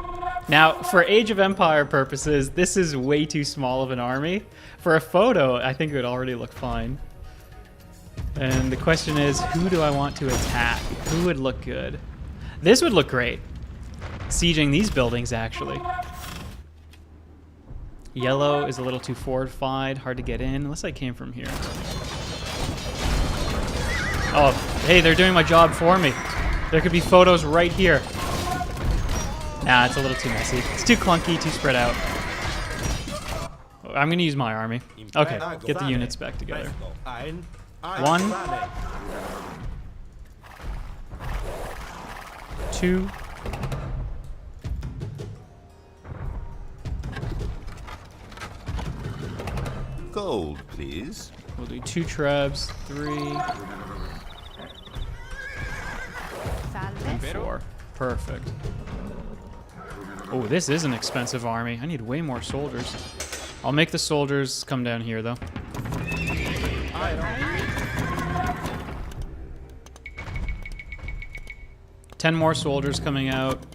Now, for Age of Empire purposes, this is way too small of an army. For a photo, I think it would already look fine. And the question is, who do I want to attack? Who would look good? This would look great. Sieging these buildings, actually. Yellow is a little too fortified, hard to get in, unless I came from here. Oh, hey, they're doing my job for me. There could be photos right here. Nah, it's a little too messy. It's too clunky, too spread out. I'm gonna use my army. Okay, get the units back together. One. 2. Gold, please. We'll do 2 trebs, 3, Salve. 4. Perfect. Oh, this is an expensive army. I need way more soldiers. I'll make the soldiers come down here, though. 10 more soldiers coming out.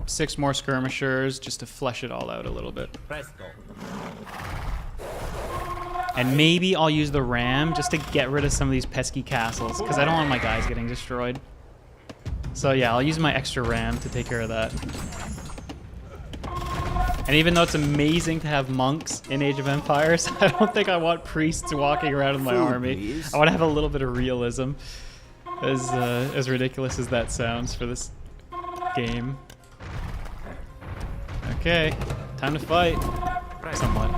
6 more skirmishers, just to flesh it all out a little bit. And maybe I'll use the ram just to get rid of some of these pesky castles, because I don't want my guys getting destroyed. So yeah, I'll use my extra ram to take care of that. And even though it's amazing to have monks in Age of Empires, I don't think I want priests walking around with my army. Please. I want to have a little bit of realism, as ridiculous as that sounds for this game. Okay, time to fight. Somewhat.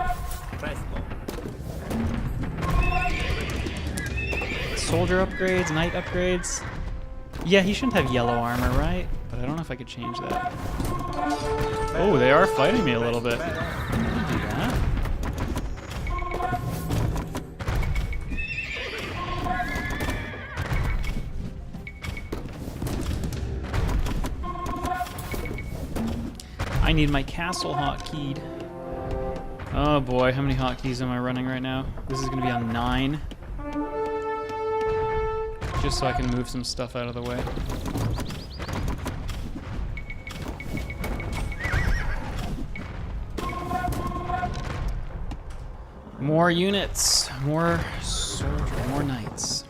Soldier upgrades, knight upgrades. Yeah, he shouldn't have yellow armor, right? But I don't know if I could change that. Oh, they are fighting me a little bit. I can do that. I need my castle hotkeyed. Oh boy, how many hotkeys am I running right now? This is going to be on 9. Just so I can move some stuff out of the way. More units, more soldiers, more knights.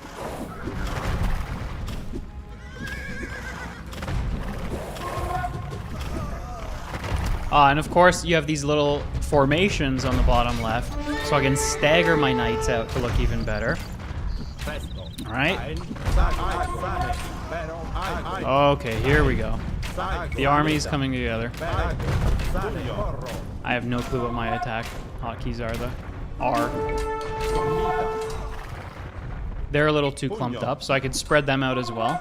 And of course you have these little formations on the bottom left, so I can stagger my knights out to look even better. Alright. Okay, here we go. The army's coming together. I have no clue what my attack hotkeys are, though. They're a little too clumped up, so I could spread them out as well.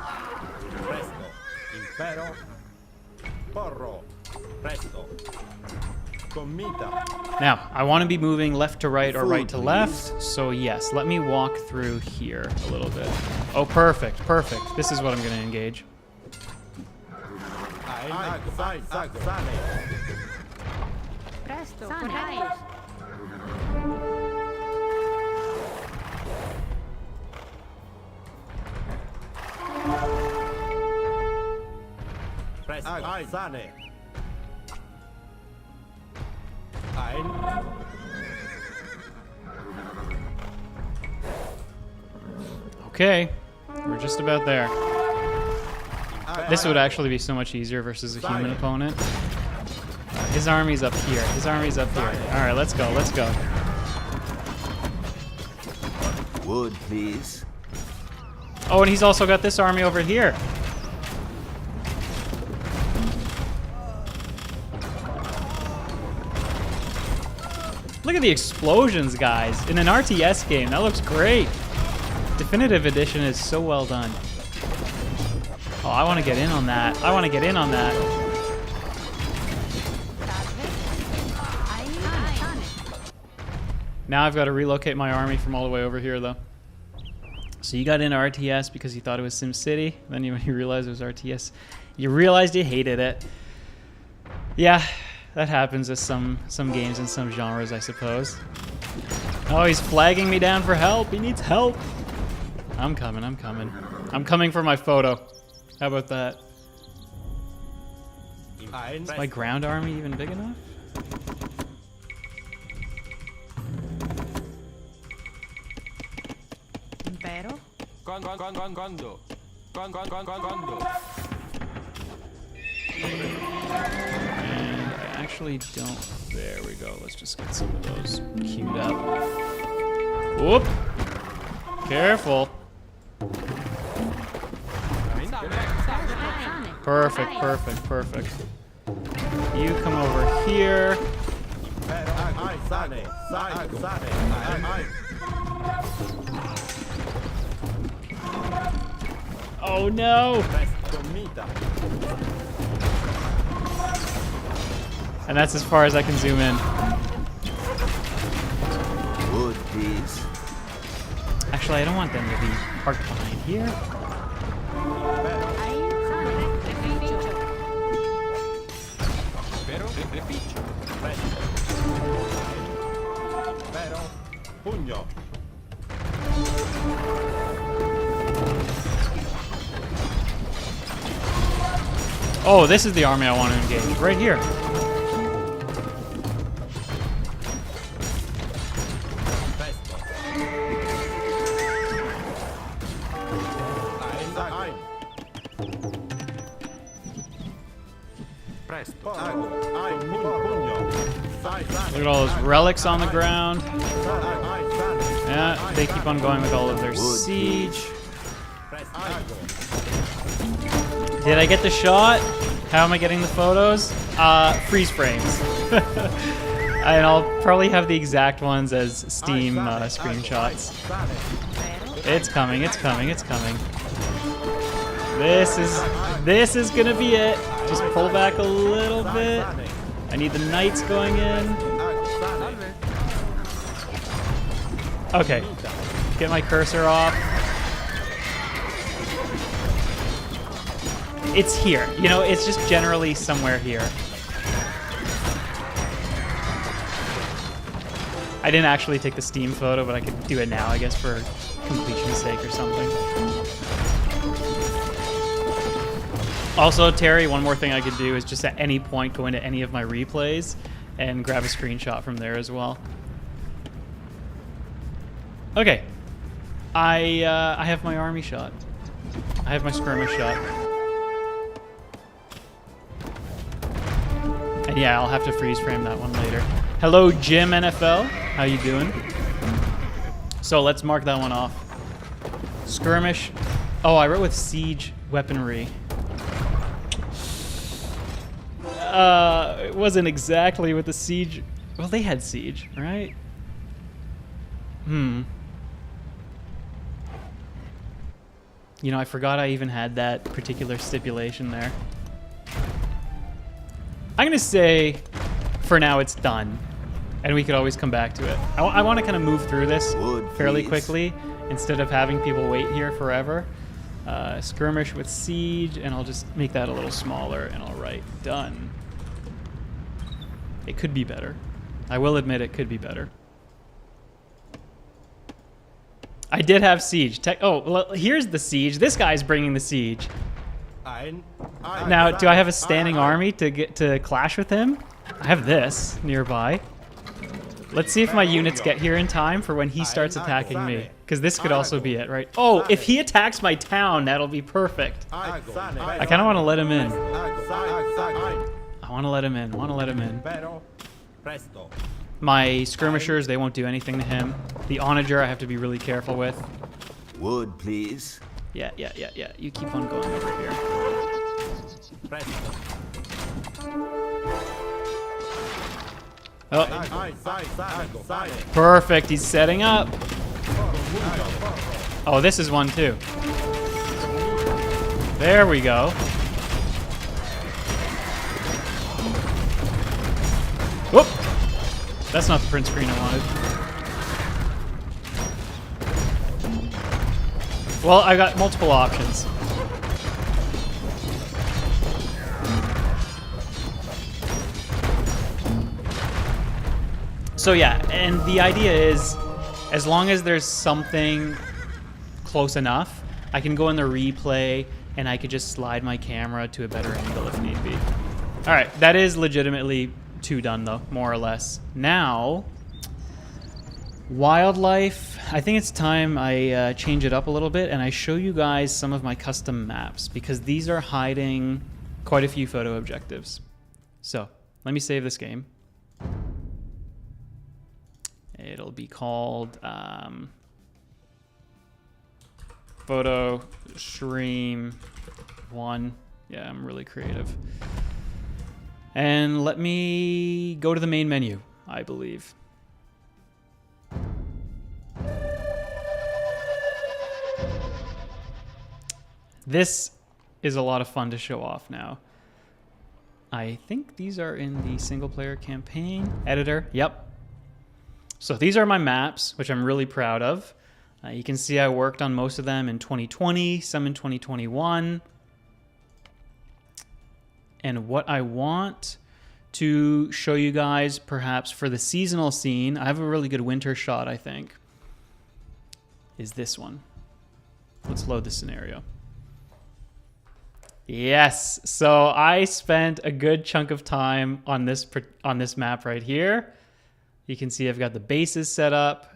Now, I want to be moving left to right or right to left, so yes, let me walk through here a little bit. Oh, perfect, perfect. This is what I'm going to engage. Presto, corretto. Okay, we're just about there. This would actually be so much easier versus a human opponent. His army's up here. His army's up here. All right, let's go. Let's go. Wood, please. Oh, and he's also got this army over here. Look at the explosions, guys. In an RTS game, that looks great. Definitive Edition is so well done. Oh, I want to get in on that. I want to get in on that. Now I've got to relocate my army from all the way over here, though. So you got into RTS because you thought it was SimCity. Then when you realized it was RTS, you realized you hated it. Yeah, that happens with some games and some genres, I suppose. Oh, he's flagging me down for help. He needs help. I'm coming, I'm coming. I'm coming for my photo. How about that? Is my ground army even big enough? Impero. Gondo. And I actually don't. There we go. Let's just get some of those queued up. Whoop! Careful. Perfect, perfect, perfect. You come over here. Sane, sane, Oh no! And that's as far as I can zoom in. Wood, please. Actually, I don't want them to be parked behind here. Ein, sane, reficio. Pero reficio. Pero, pugno. Oh, this is the army I want to engage. Right here. Presto. Ein. Presto. Ago. Ein. Pugno. Look at all those relics on the ground. Yeah, they keep on going with all of their siege. Did I get the shot? How am I getting the photos? Freeze frames. And I'll probably have the exact ones as Steam screenshots. It's coming, it's coming, it's coming. This is gonna be it. Just pull back a little bit. I need the knights going in. Okay. Get my cursor off. It's here. You know, it's just generally somewhere here. I didn't actually take the Steam photo, but I could do it now, I guess, for completion's sake or something. Also, Terry, one more thing I could do is just at any point go into any of my replays and grab a screenshot from there as well. Okay. I have my army shot. I have my skirmish shot. And yeah, I'll have to freeze frame that one later. Hello, Jim NFL. How you doing? So let's mark that one off. Skirmish. Oh, I wrote with siege weaponry. It wasn't exactly with the siege. Well, they had siege, right? You know, I forgot I even had that particular stipulation there. I'm going to say, for now, it's done. And we could always come back to it. I want to kind of move through this fairly quickly instead of having people wait here forever. Skirmish with siege, and I'll just make that a little smaller, and I'll write done. It could be better. I will admit it could be better. I did have siege. Oh, well, here's the siege. This guy's bringing the siege. Now, do I have a standing army to get to clash with him? I have this nearby. Let's see if my units get here in time for when he starts attacking me. Because this could also be it, right? Oh, if he attacks my town, that'll be perfect. I kind of want to let him in. I want to let him in. I want to let him in. My skirmishers, they won't do anything to him. The onager, I have to be really careful with. Wood, please. Yeah. You keep on going over here. Oh. Perfect. He's setting up. Oh, this is one too. There we go. Whoop. That's not the print screen I wanted. Well, I got multiple options. So yeah, and the idea is, as long as there's something close enough, I can go in the replay and I could just slide my camera to a better angle if need be. All right, that is legitimately 2 done though, more or less. Now, wildlife, I think it's time I change it up a little bit and I show you guys some of my custom maps because these are hiding quite a few photo objectives. So let me save this game. It'll be called Photo Stream 1. Yeah, I'm really creative. And let me go to the main menu, I believe. This is a lot of fun to show off now. I think these are in the single player campaign editor. Yep. So these are my maps, which I'm really proud of. You can see I worked on most of them in 2020, some in 2021. And what I want to show you guys, perhaps for the seasonal scene, I have a really good winter shot, I think, is this one. Let's load the scenario. Yes, so I spent a good chunk of time on this map right here. You can see I've got the bases set up.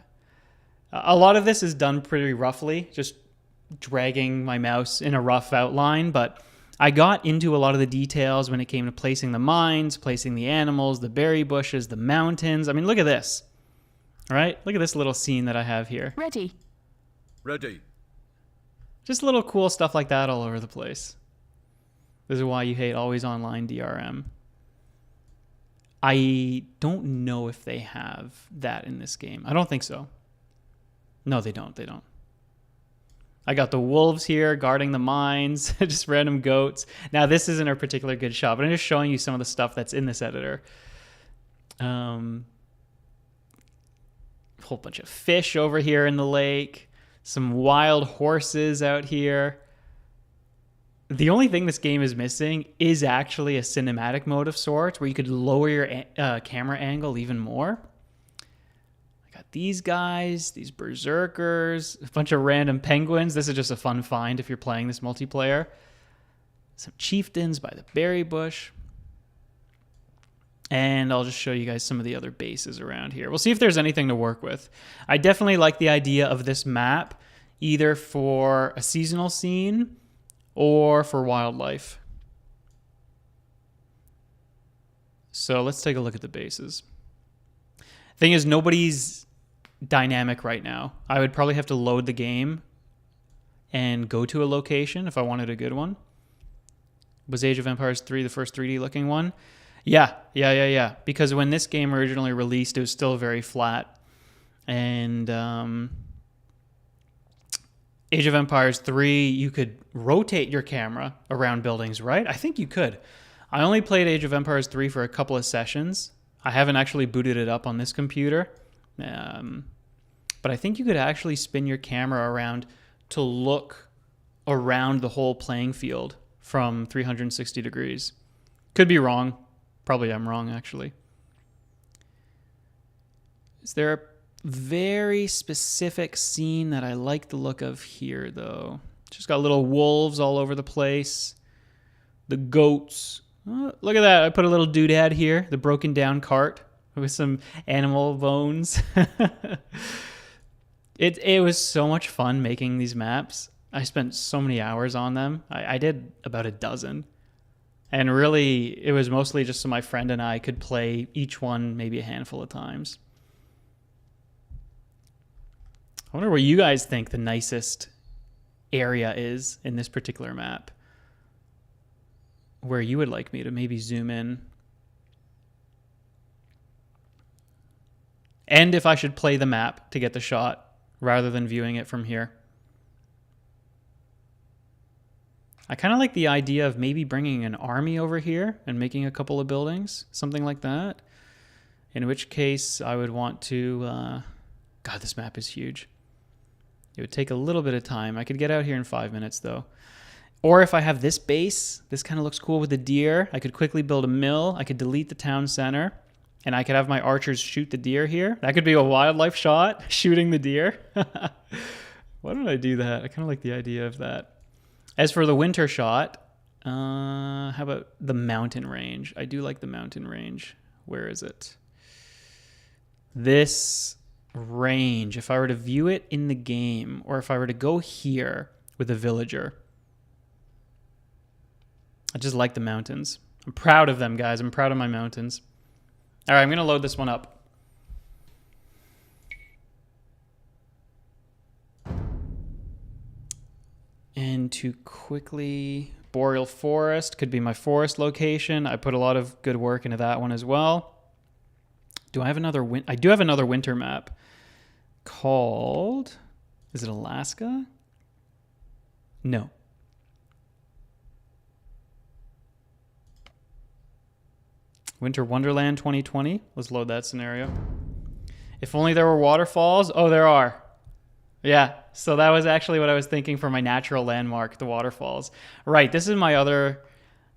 A lot of this is done pretty roughly, just dragging my mouse in a rough outline, but I got into a lot of the details when it came to placing the mines, placing the animals, the berry bushes, the mountains. I mean, look at this, right? Look at this little scene that I have here. Ready. Ready. Just little cool stuff like that all over the place. This is why you hate always online DRM. I don't know if they have that in this game. I don't think so. No, they don't. They don't. I got the wolves here guarding the mines, just random goats. Now, this isn't a particular good shot, but I'm just showing you some of the stuff that's in this editor. Whole bunch of fish over here in the lake. Some wild horses out here. The only thing this game is missing is actually a cinematic mode of sorts where you could lower your camera angle even more. I got these guys, these berserkers, a bunch of random penguins. This is just a fun find if you're playing this multiplayer. Some chieftains by the berry bush. And I'll just show you guys some of the other bases around here. We'll see if there's anything to work with. I definitely like the idea of this map, either for a seasonal scene or for wildlife. So let's take a look at the bases. Thing is, nobody's dynamic right now. I would probably have to load the game and go to a location if I wanted a good one. Was Age of Empires 3 the first 3D looking one? Yeah. Because when this game originally released, it was still very flat. And Age of Empires 3, you could rotate your camera around buildings, right? I think you could. I only played Age of Empires 3 for a couple of sessions. I haven't actually booted it up on this computer. But I think you could actually spin your camera around to look around the whole playing field from 360 degrees. Could be wrong. Probably I'm wrong, actually. Is there a very specific scene that I like the look of here, though? Just got little wolves all over the place. The goats. Oh, look at that. I put a little doodad here. The broken down cart with some animal bones. It was so much fun making these maps. I spent so many hours on them. I did about a dozen. And really, it was mostly just so my friend and I could play each one maybe a handful of times. I wonder what you guys think the nicest area is in this particular map. Where you would like me to maybe zoom in. And if I should play the map to get the shot rather than viewing it from here. I kind of like the idea of maybe bringing an army over here and making a couple of buildings, something like that. In which case, I would want to... God, this map is huge. It would take a little bit of time. I could get out here in 5 minutes, though. Or if I have this base, this kind of looks cool with the deer. I could quickly build a mill. I could delete the town center. And I could have my archers shoot the deer here. That could be a wildlife shot, shooting the deer. Why don't I do that? I kind of like the idea of that. As for the winter shot, how about the mountain range? I do like the mountain range. Where is it? This range, if I were to view it in the game, or if I were to go here with a villager, I just like the mountains. I'm proud of them, guys. I'm proud of my mountains. All right, I'm going to load this one up. And to quickly Boreal Forest could be my forest location. I put a lot of good work into that one as well. Do I have another I do have another winter map called, is it Alaska? No. Winter Wonderland 2020. Let's load that scenario. If only there were waterfalls. Oh, there are. Yeah, so that was actually what I was thinking for my natural landmark, the waterfalls. Right, this is my other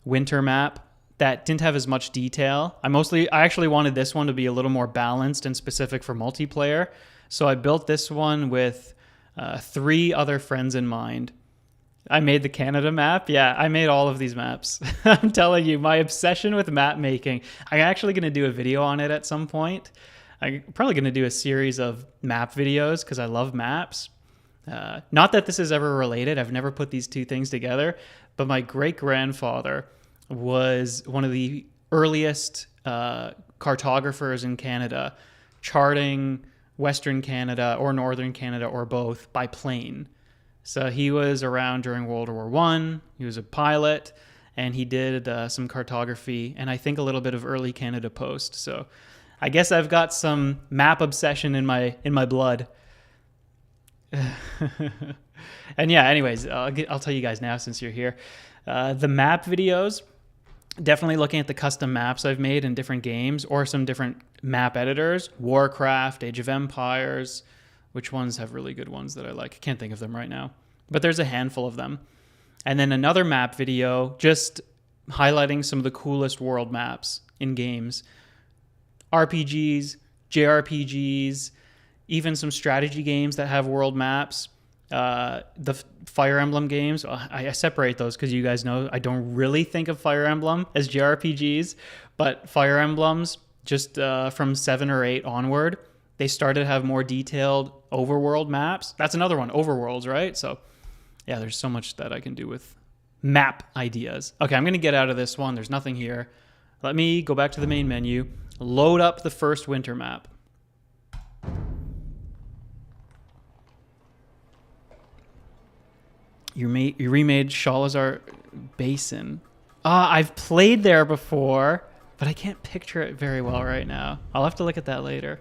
winter map that didn't have as much detail. I actually wanted this one to be a little more balanced and specific for multiplayer. So I built this one with 3 other friends in mind. I made the Canada map. Yeah, I made all of these maps. I'm telling you, my obsession with map making. I'm actually going to do a video on it at some point. I'm probably going to do a series of map videos because I love maps. Not that this is ever related. I've never put these two things together. But my great-grandfather was one of the earliest cartographers in Canada, charting Western Canada or Northern Canada or both by plane. So he was around during World War I. He was a pilot, and he did some cartography and I think a little bit of early Canada Post. So I guess I've got some map obsession in my blood. And yeah, anyways, I'll tell you guys now since you're here. The map videos, definitely looking at the custom maps I've made in different games or some different map editors. Warcraft, Age of Empires. Which ones have really good ones that I like? I can't think of them right now. But there's a handful of them. And then another map video just highlighting some of the coolest world maps in games. RPGs, JRPGs, even some strategy games that have world maps. The Fire Emblem games, I separate those because you guys know I don't really think of Fire Emblem as JRPGs, but Fire Emblems, just from 7 or 8 onward, they started to have more detailed overworld maps. That's another one, overworlds, right? So yeah, there's so much that I can do with map ideas. Okay, I'm going to get out of this one. There's nothing here. Let me go back to the main menu, load up the first winter map. You remade Shalazar Basin. I've played there before, but I can't picture it very well right now. I'll have to look at that later.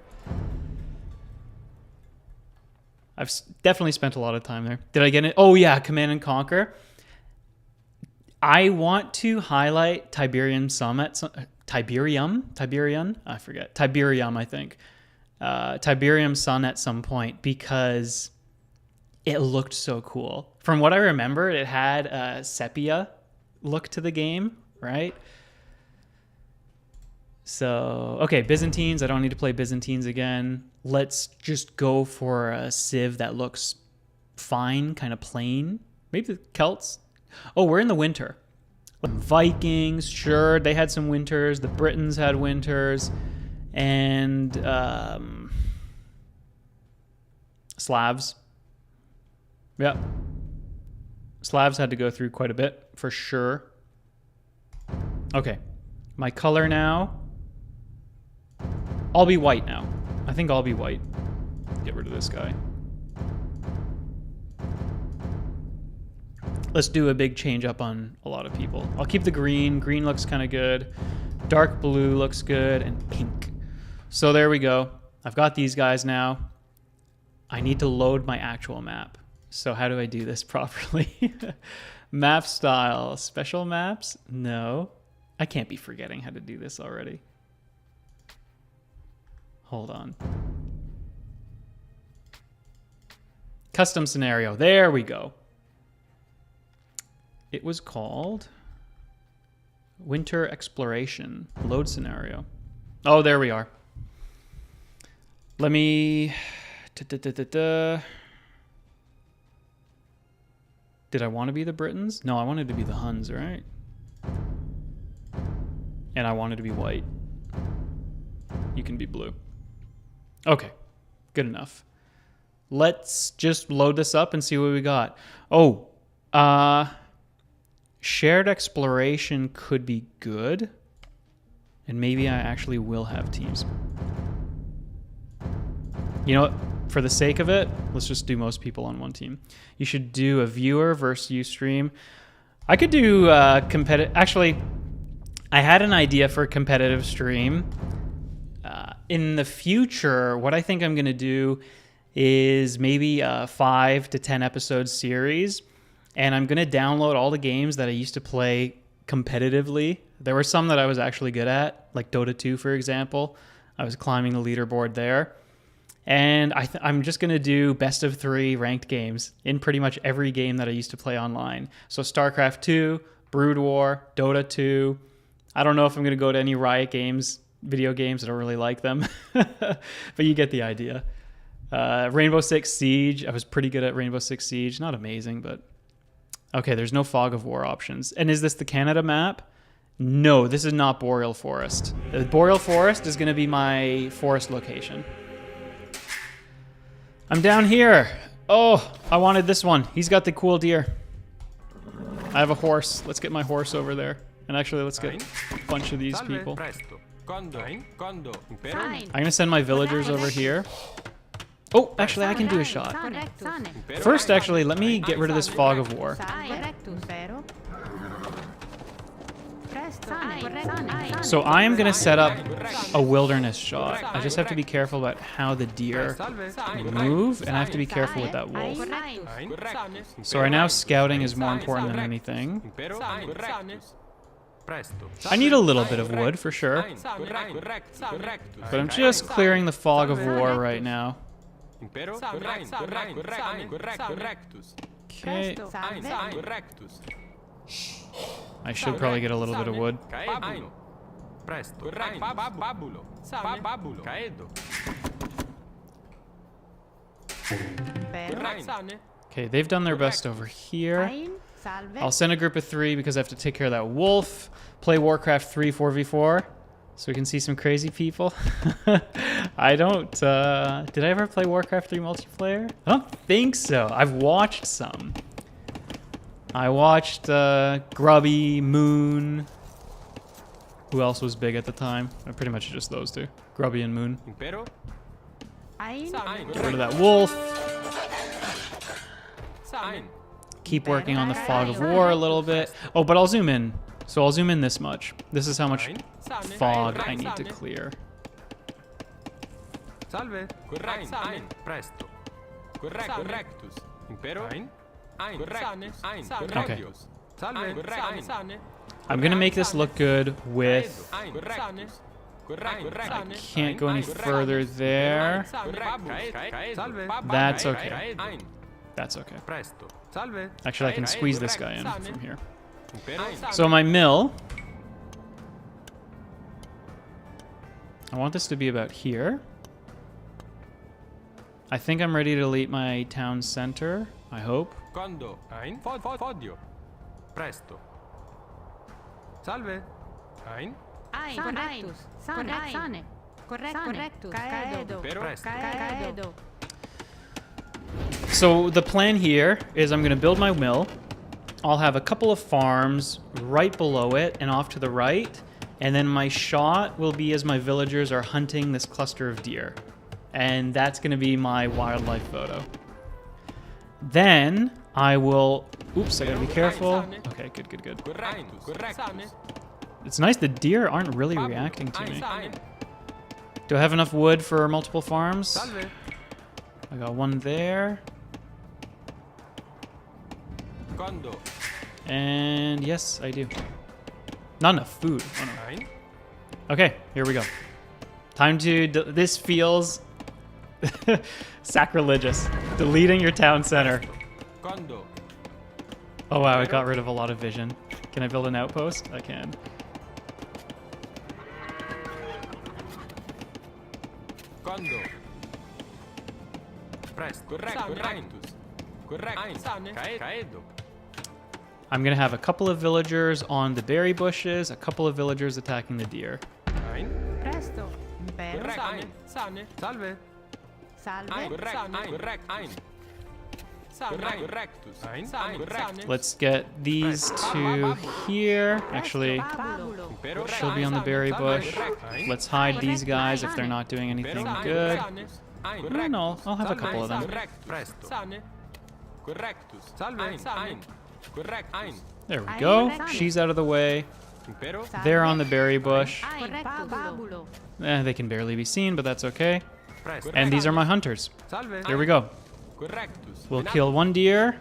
I've definitely spent a lot of time there. Did I get it? Oh yeah, Command and Conquer. I want to highlight Tiberium Summit. Tiberium? I forget. Tiberium, I think. Tiberium Sun at some point because it looked so cool. From what I remember, it had a sepia look to the game, right? So, okay, Byzantines. I don't need to play Byzantines again. Let's just go for a Civ that looks fine, kind of plain. Maybe the Celts. Oh, we're in the winter. Vikings, sure, they had some winters. The Britons had winters. And Slavs. Yeah. Slavs had to go through quite a bit, for sure. Okay. My color now. I'll be white now. I think I'll be white. Get rid of this guy. Let's do a big change up on a lot of people. I'll keep the green. Green looks kind of good. Dark blue looks good. And pink. So there we go. I've got these guys now. I need to load my actual map. So how do I do this properly? Map style. Special maps? No. I can't be forgetting how to do this already. Hold on. Custom scenario. There we go. It was called Winter Exploration. Load scenario. Oh, there we are. Let me... Did I want to be the Britons? No, I wanted to be the Huns, right? And I wanted to be white. You can be blue. Okay, good enough. Let's just load this up and see what we got. Oh, shared exploration could be good. And maybe I actually will have teams. You know what? For the sake of it, let's just do most people on one team. You should do a viewer versus Ustream. I could do competitive. Actually, I had an idea for a competitive stream. In the future, what I think I'm going to do is maybe a 5 to 10 episode series, and I'm going to download all the games that I used to play competitively. There were some that I was actually good at, like Dota 2, for example. I was climbing the leaderboard there. And I'm just going to do best of 3 ranked games in pretty much every game that I used to play online. So StarCraft 2, Brood War, Dota 2. I don't know if I'm going to go to any Riot Games video games. I don't really like them. But you get the idea. Rainbow Six Siege. I was pretty good at Rainbow Six Siege. Not amazing, but... Okay, there's no Fog of War options. And is this the Canada map? No, this is not Boreal Forest. The Boreal Forest is going to be my forest location. I'm down here. Oh, I wanted this one. He's got the cool deer. I have a horse. Let's get my horse over there. And actually, let's get a bunch of these people. I'm going to send my villagers over here. Oh, actually, I can do a shot. First, actually, let me get rid of this Fog of War. So I am going to set up a wilderness shot. I just have to be careful about how the deer move, and I have to be careful with that wolf. So right now, scouting is more important than anything. I need a little bit of wood, for sure. But I'm just clearing the Fog of War right now. Okay. I should probably get a little bit of wood. Okay, they've done their best over here. I'll send a group of 3 because I have to take care of that wolf. Play Warcraft 3 4v4 so we can see some crazy people. I don't... did I ever play Warcraft 3 multiplayer? I don't think so. I've watched some. I watched Grubby, Moon. Who else was big at the time? Pretty much just those 2. Grubby and Moon. Get rid of that wolf. Keep working on the Fog of War a little bit. Oh, but I'll zoom in. So I'll zoom in this much. This is how much fog I need to clear. Okay. I'm gonna make this look good with... I can't go any further there. That's okay. That's okay. Actually, I can squeeze this guy in from here. So my mill... I want this to be about here. I think I'm ready to delete my town center. I hope. Presto. Salve. Ein. So the plan here is I'm going to build my mill. I'll have a couple of farms right below it and off to the right. And then my shot will be as my villagers are hunting this cluster of deer. And that's going to be my wildlife photo. Then I will... Oops, I gotta be careful. Okay, good, good, good. It's nice the deer aren't really reacting to me. Do I have enough wood for multiple farms? I got one there. And yes, I do. Not enough food. Oh, no. Okay, here we go. Time to... This feels... sacrilegious. Deleting your town center. Oh wow, I got rid of a lot of vision. Can I build an outpost? I can. I'm gonna have a couple of villagers on the berry bushes, a couple of villagers attacking the deer. Let's get these 2 here. Actually, she'll be on the berry bush. Let's hide these guys if they're not doing anything good. No, I'll have a couple of them. Correct. Ein. There we Ein. go. Correct. She's out of the way. Impero. They're on the berry bush. Ein. Fabulo. They can barely be seen, but that's okay. Presto. And these are my hunters. Salve. Here we go. Correctus. We'll Venatus. kill one deer.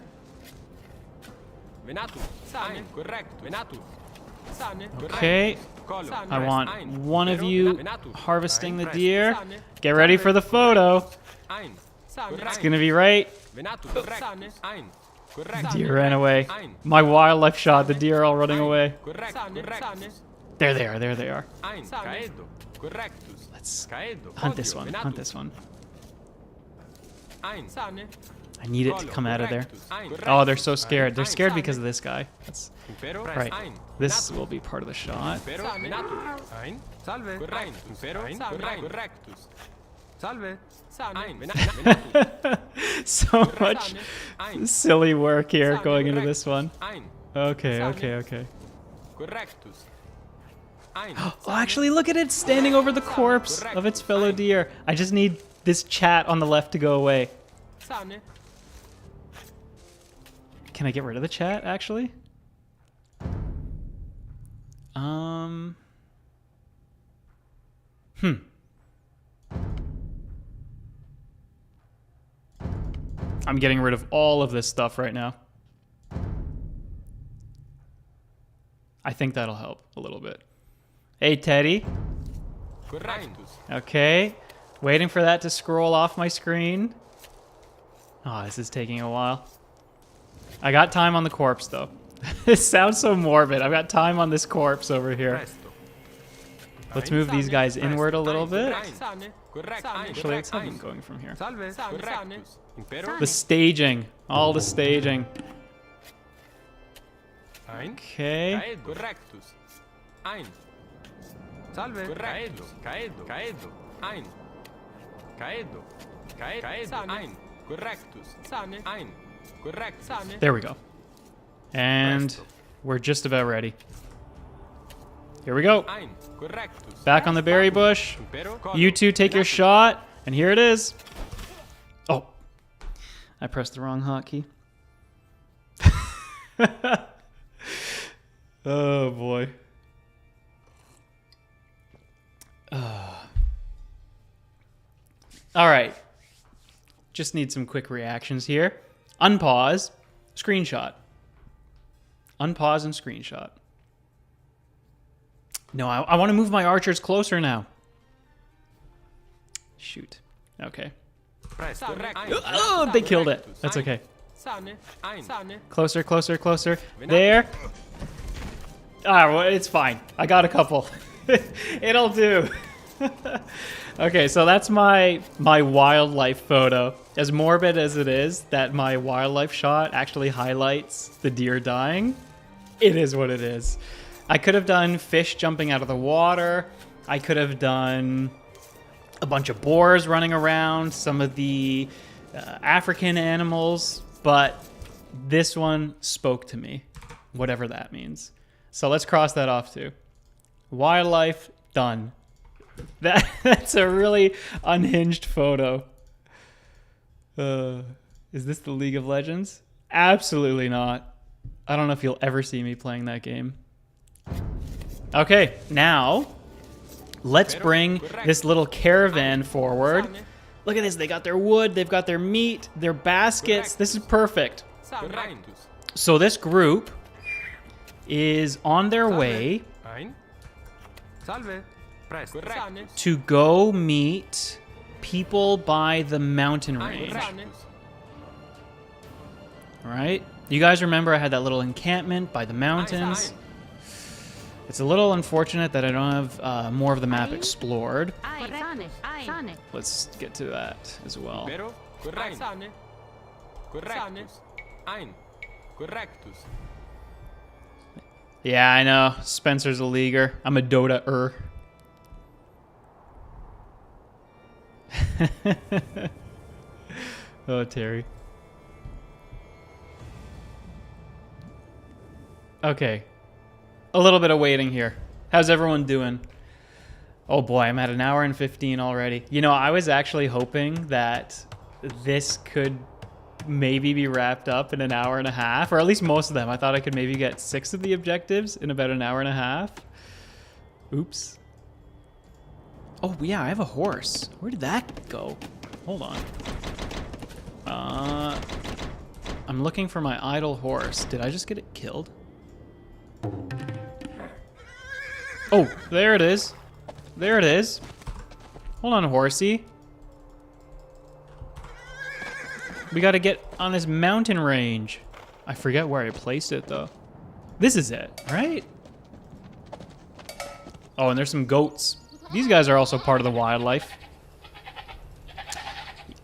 Venatus. Sane. Correct. Venatus. Sane. Okay. Colo. I want Ein. one of Impero. you Venatus. harvesting the Ein. deer. Sane. Get ready for the photo. Ein. Sane. It's gonna be right. Venatus. Sane. Ein. Correct. Deer ran away. Ein. My wildlife shot. The deer are all running away. Correct. Correctus. There they are. There they are. Ein. Caedo. Correctus. Let's Caedo. hunt this Odio. one. Venatus. Hunt this one. Ein. Sane. I need it to Colo. come out of there. Correctus. Ein. Oh, they're so scared. They're Ein. scared Sane. because of this guy. That's Impero. right. Ein. This Venatus. will be part of the shot. Impero. Venatus. Ein. Salve. Correct. Impero. Sane. Correctus. Salve. Sane. Ein. Venatus. So much Ein. silly work here Sane. going into this one. Ein. Okay, Sane. okay, okay. Correctus. Ein. Oh, actually, look at it standing over the corpse of its fellow deer. I just need this chat on the left to go away. Sane. Can I get rid of the chat, actually? I'm getting rid of all of this stuff right now. I think that'll help a little bit. Hey, Teddy. Correctus. Okay. Waiting for that to scroll off my screen. Oh, this is taking a while. I got time on the corpse, though. This sounds so morbid. I've got time on this corpse over here. Presto. Let's move these guys inward a little bit. Sane. Correct. Actually, let's have them going from here. Salve. Correctus. Impero. The staging. All the staging. Ein. Okay. Caedo. Correctus. Ein. Salve. Caedo. Caedo. Caedo. Ein. Caedo. Caedo. Ein. Correctus. Sane. Ein. Correct. Sane. There we go. And Presto. we're just about ready. Here we go. Ein. Correctus. Back on the berry bush. Impero. You two take your Venatus. shot. And here it is. Oh. I pressed the wrong hotkey. Oh, boy. All right. Just need some quick reactions here. Unpause. Screenshot. Unpause and screenshot. No, I want to move my archers closer now. Shoot. Okay. Presto. Correct. Oh, they killed it. That's okay. Sane. Ein. Sane. Closer, closer, closer. There. Ah, well, it's fine. I got a couple. It'll do. Okay, so that's my wildlife photo. As morbid as it is that my wildlife shot actually highlights the deer dying, it is what it is. I could have done fish jumping out of the water. I could have done a bunch of boars running around, some of the African animals, but this one spoke to me, whatever that means. So let's cross that off too. Wildlife, done. That's a really unhinged photo. Is this the League of Legends? Absolutely not. I don't know if you'll ever see me playing that game. Okay, now let's bring this little caravan forward. Look at this. They got their wood. They've got their meat, their baskets. This is perfect. Correctus. So this group is on their way Ein. Salve. Presto. Sane. to go meet people by the mountain range. Sane. All right? You guys remember I had that little encampment by the mountains? It's a little unfortunate that I don't have more of the map explored. Ein. Sane. Sane. Let's get to that as well. Impero. Correct. Sane. Correctus. Ein. Correctus. Yeah, I know. Spencer's a leaguer. I'm a Dota-er. Oh, Terry. Okay. A little bit of waiting here. How's everyone doing? Oh boy, I'm at 1 hour and 15 already. You know, I was actually hoping that this could maybe be wrapped up in an hour and a half, or at least most of them. I thought I could maybe get 6 of the objectives in about an hour and a half. Oops. Oh, yeah, I have a horse. Where did that go? Hold on. I'm looking for my idle horse. Did I just get it killed? Oh, there it is. There it is. Hold on, horsey. We gotta get on this mountain range. I forget where I placed it, though. This is it, right? Oh, and there's some goats. These guys are also part of the wildlife.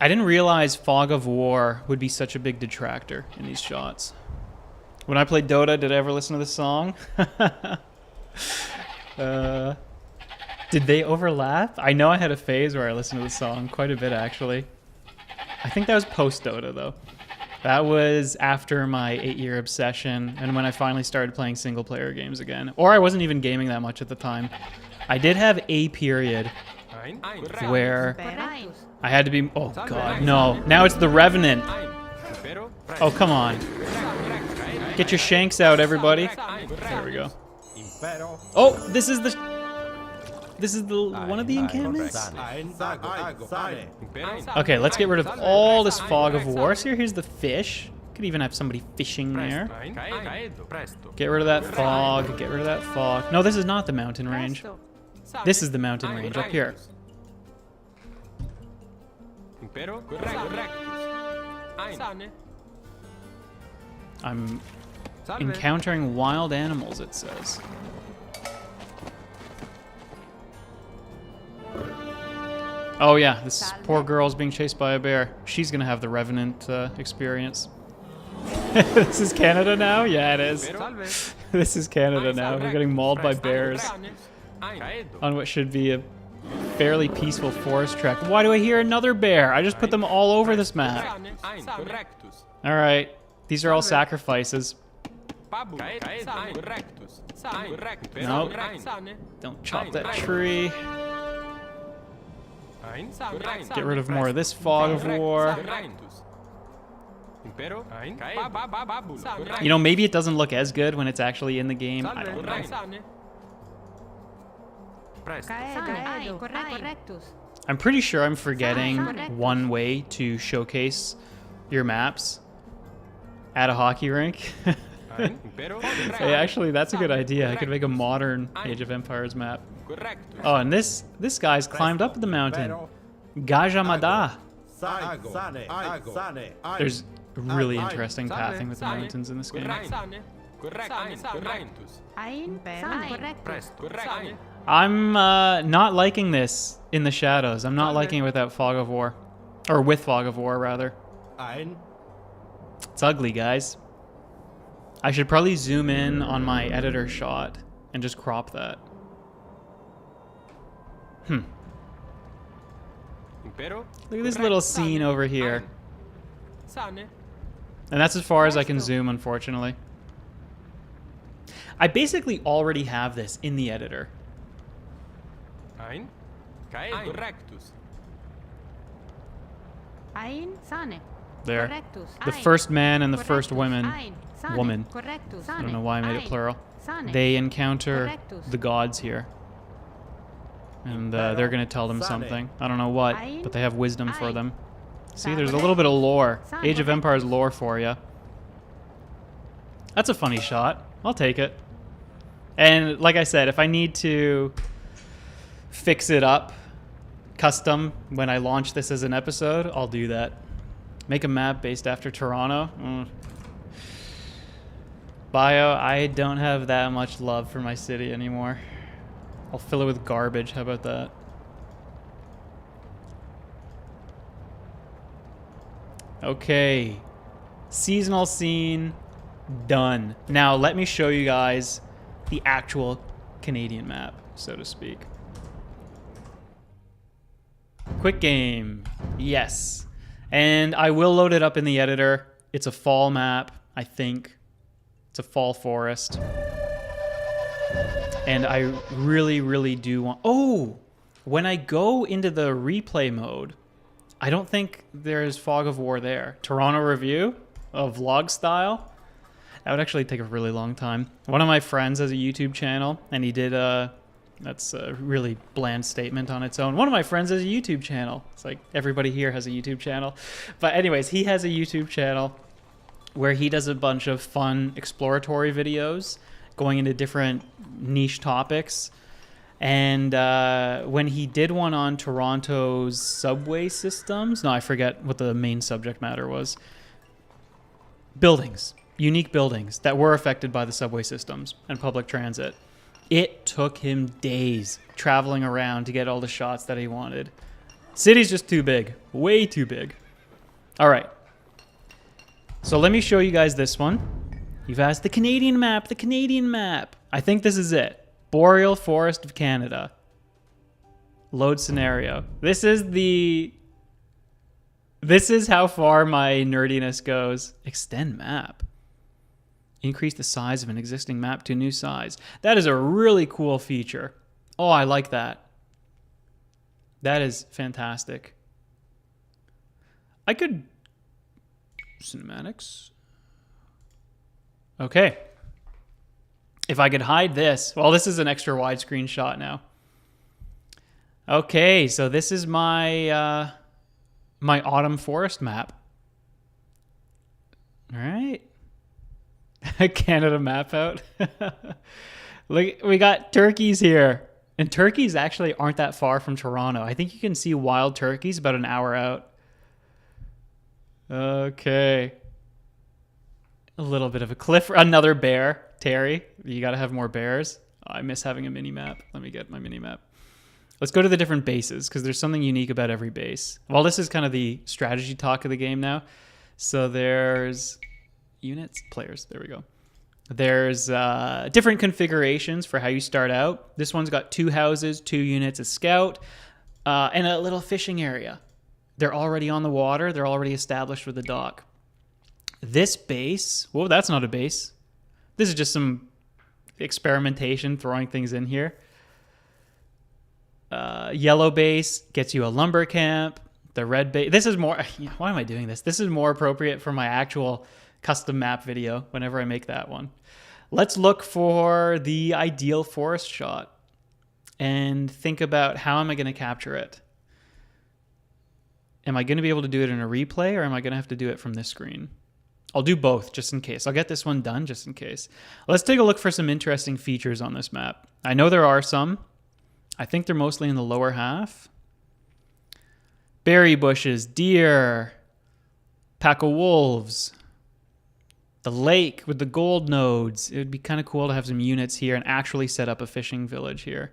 I didn't realize Fog of War would be such a big detractor in these shots. When I played Dota, did I ever listen to this song? Did they overlap? I know I had a phase where I listened to the song quite a bit, actually. I think that was post-Dota, though. That was after my 8-year obsession and when I finally started playing single-player games again. Or I wasn't even gaming that much at the time. I did have a period where I had to be... Oh, God, no. Now it's the Revenant. Oh, come on. Get your shanks out, everybody. There we go. Oh, this is the... This is the one of the encampments? Okay, let's get rid of all this Fog of War. So here's the fish. Could even have somebody fishing there. Get rid of that fog. Get rid of that fog. No, this is not the mountain range. This is the mountain range up here. I'm encountering wild animals, it says. Oh yeah, this poor girl's being chased by a bear. She's gonna have the Revenant experience. This is Canada now? Yeah, it is. This is Canada now. We're getting mauled by bears on what should be a fairly peaceful forest trek. Why do I hear another bear? I just put them all over this map. Alright, these are all sacrifices. No, don't chop that tree. Get rid of more of this Fog of War. You know, maybe it doesn't look as good when it's actually in the game. I don't know. I'm pretty sure I'm forgetting one way to showcase your maps at a hockey rink. Hey, actually, that's a good idea. I could make a modern Age of Empires map. Oh, and this guy's climbed up the mountain. Gajamada. There's really interesting pathing with the mountains in this game. I'm not liking this in the shadows. I'm not liking it without Fog of War. Or with Fog of War, rather. It's ugly, guys. I should probably zoom in on my editor shot and just crop that. Look at this little scene over here. And that's as far as I can zoom, unfortunately. I basically already have this in the editor. There. The first man and the first woman. I don't know why I made it plural. They encounter the gods here. And they're going to tell them something. I don't know what, but they have wisdom for them. See, there's a little bit of lore. Age of Empires lore for you. That's a funny shot. I'll take it. And like I said, if I need to fix it up custom when I launch this as an episode, I'll do that. Make a map based after Toronto. Bio, I don't have that much love for my city anymore. I'll fill it with garbage. How about that? Okay. Seasonal scene done. Now let me show you guys the actual Canadian map, so to speak. Quick game. Yes. And I will load it up in the editor. It's a fall map, I think. It's a fall forest. And I really, really do want... Oh! When I go into the replay mode, I don't think there's Fog of War there. Toronto Review of vlog style. That would actually take a really long time. One of my friends has a YouTube channel, and he did that's a really bland statement on its own. One of my friends has a YouTube channel. It's like everybody here has a YouTube channel. But anyways, he has a YouTube channel where he does a bunch of fun exploratory videos going into different niche topics. And when he did one on Toronto's subway systems, no, I forget what the main subject matter was. Buildings, unique buildings that were affected by the subway systems and public transit. It took him days traveling around to get all the shots that he wanted. City's just too big, way too big. All right. So let me show you guys this one. You've asked the Canadian map, the Canadian map. I think this is it. Boreal Forest of Canada. Load scenario. This is how far my nerdiness goes. Extend map. Increase the size of an existing map to a new size. That is a really cool feature. Oh, I like that. That is fantastic. I could... Cinematics. Okay. If I could hide this. Well, this is an extra widescreen shot now. Okay, so this is my my autumn forest map. All right. Canada map out. Look, we got turkeys here. And turkeys actually aren't that far from Toronto. I think you can see wild turkeys about an hour out. Okay. A little bit of a cliff. Another bear. Terry, you got to have more bears. I miss having a mini map. Let me get my mini map. Let's go to the different bases because there's something unique about every base. Well, this is kind of the strategy talk of the game now. So there's units, players. There we go. There's different configurations for how you start out. This one's got 2 houses, 2 units, a scout, and a little fishing area. They're already on the water. They're already established with a dock. This base, whoa, that's not a base. This is just some experimentation, throwing things in here. Yellow base gets you a lumber camp. The red base, this is more, why am I doing this? This is more appropriate for my actual custom map video whenever I make that one. Let's look for the ideal forest shot and think about how am I going to capture it? Am I going to be able to do it in a replay or am I going to have to do it from this screen? I'll do both just in case. I'll get this one done just in case. Let's take a look for some interesting features on this map. I know there are some. I think they're mostly in the lower half. Berry bushes, deer, pack of wolves, the lake with the gold nodes. It would be kind of cool to have some units here and actually set up a fishing village here.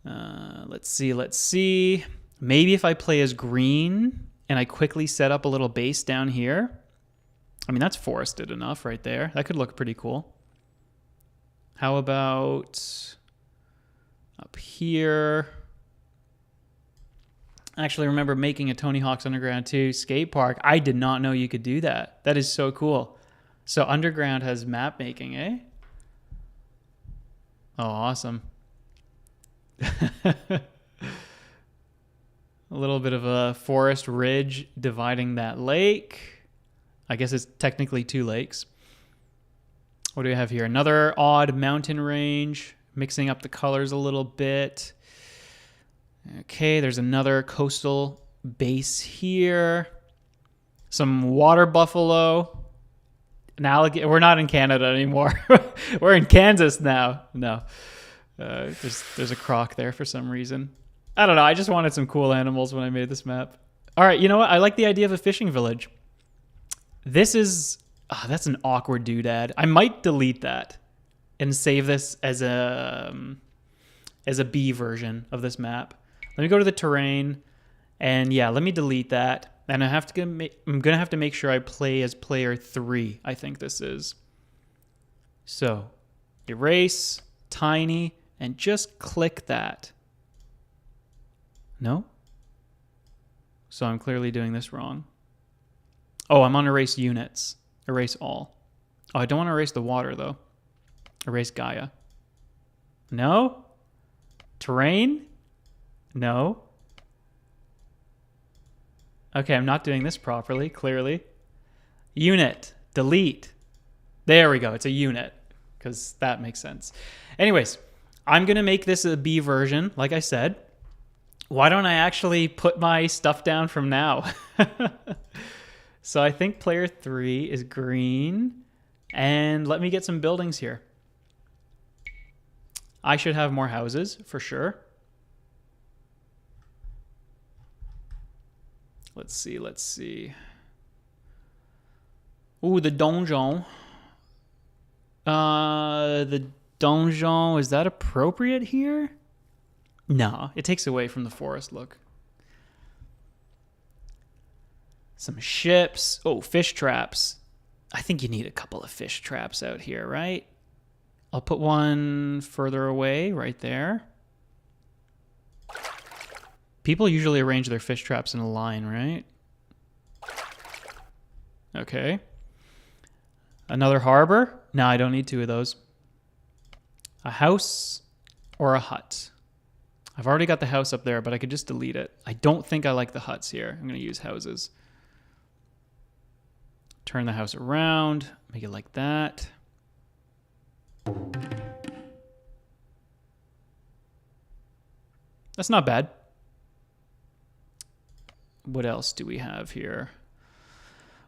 Let's see. Maybe if I play as green and I quickly set up a little base down here. I mean, that's forested enough right there. That could look pretty cool. How about up here? I actually remember making a Tony Hawk's Underground 2 skate park. I did not know you could do that. That is so cool. So Underground has map making, eh? Oh, awesome. A little bit of a forest ridge dividing that lake. I guess it's technically 2 lakes. What do we have here? Another odd mountain range, mixing up the colors a little bit. Okay, there's another coastal base here. Some water buffalo. An alligator. We're not in Canada anymore. We're in Kansas now. No. There's a croc there for some reason. I don't know. I just wanted some cool animals when I made this map. All right, you know what? I like the idea of a fishing village. This is... Oh, that's an awkward doodad. I might delete that and save this as a B version of this map. Let me go to the terrain, and yeah, let me delete that. And I'm gonna have to make sure I play as player 3. I think this is. So, erase, tiny, and just click that. No? So I'm clearly doing this wrong. Oh, I'm on erase units. Erase all. Oh, I don't want to erase the water, though. Erase Gaia. No? Terrain? No. Okay, I'm not doing this properly, clearly. Unit, delete. There we go. It's a unit because that makes sense. Anyways, I'm going to make this a B version, like I said. Why don't I actually put my stuff down from now? So I think player 3 is green. And let me get some buildings here. I should have more houses for sure. Let's see, let's see. Ooh, the donjon. The donjon, is that appropriate here? No, it takes away from the forest look. Some ships. Oh, fish traps. I think you need a couple of fish traps out here, right? I'll put one further away right there. People usually arrange their fish traps in a line, right? Okay. Another harbor? No, I don't need two of those. A house or a hut? I've already got the house up there, but I could just delete it. I don't think I like the huts here. I'm going to use houses. Turn the house around. Make it like that. That's not bad. What else do we have here?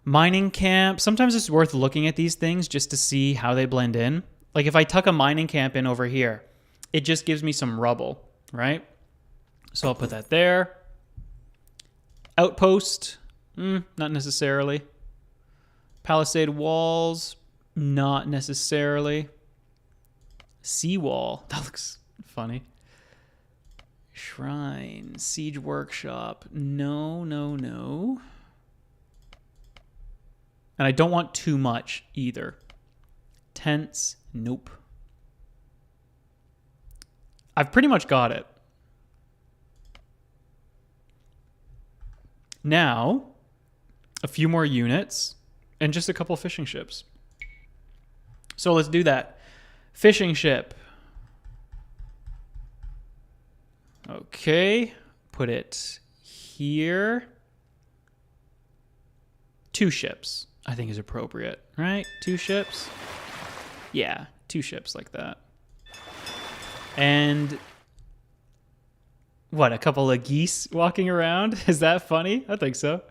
Mining camp. Sometimes it's worth looking at these things just to see how they blend in. Like if I tuck a mining camp in over here, it just gives me some rubble, right? So I'll put that there. Outpost. Not necessarily. Palisade walls. Not necessarily. Seawall. That looks funny. Shrine. Siege workshop. No, no, no. And I don't want too much either. Tents. Nope. I've pretty much got it. Now, a few more units and just a couple fishing ships. So let's do that. Fishing ship. Okay, put it here. 2 ships, I think is appropriate, right? 2 ships. Yeah, 2 ships like that. And what, a couple of geese walking around? Is that funny? I think so. A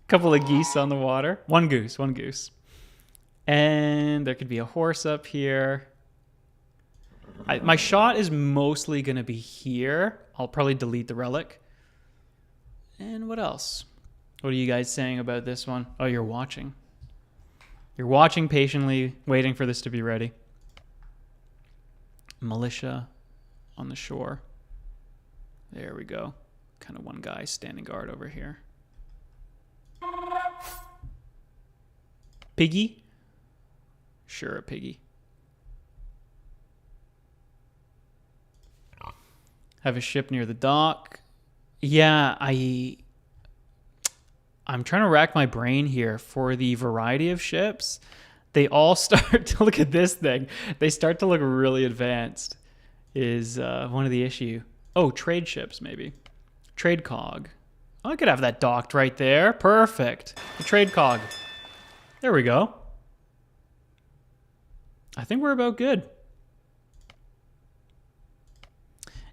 couple of geese on the water. One goose. And there could be a horse up here. My shot is mostly going to be here. I'll probably delete the relic. And what else? What are you guys saying about this one? Oh, you're watching. You're watching patiently, waiting for this to be ready. Militia on the shore. There we go. Kind of one guy standing guard over here. Piggy? Sure, a piggy. Have a ship near the dock. Yeah, I'm trying to rack my brain here for the variety of ships. They all start to look at this thing. They start to look really advanced is one of the issue. Oh, trade ships maybe. Trade cog. I could have that docked right there. Perfect. The trade cog. There we go. I think we're about good.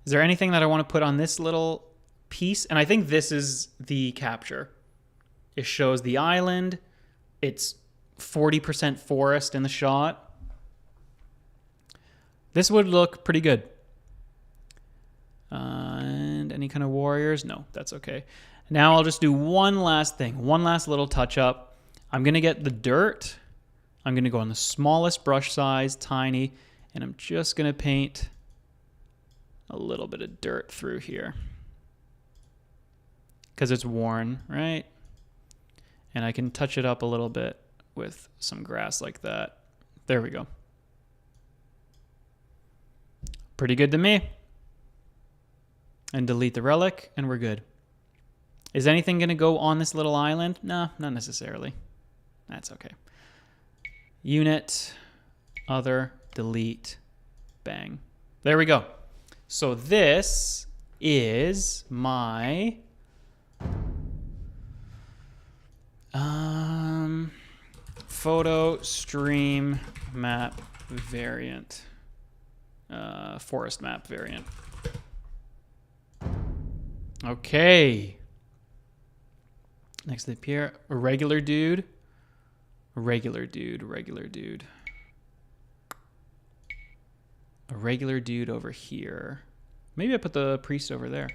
Is there anything that I want to put on this little piece? And I think this is the capture. It shows the island. It's 40% forest in the shot. This would look pretty good. And any kind of warriors? No, that's okay. Now I'll just do one last thing. One last little touch up. I'm going to get the dirt. I'm going to go on the smallest brush size, tiny. And I'm just going to paint a little bit of dirt through here. Because it's worn, right? And I can touch it up a little bit with some grass like that. There we go. Pretty good to me. And delete the relic, and we're good. Is anything going to go on this little island? No, not necessarily. That's okay. Unit, other, delete, bang. There we go. So this is my Photo stream map variant. Forest map variant. Okay. Next to the pier, a regular dude. Regular dude. A regular dude over here. Maybe I put the priest over there.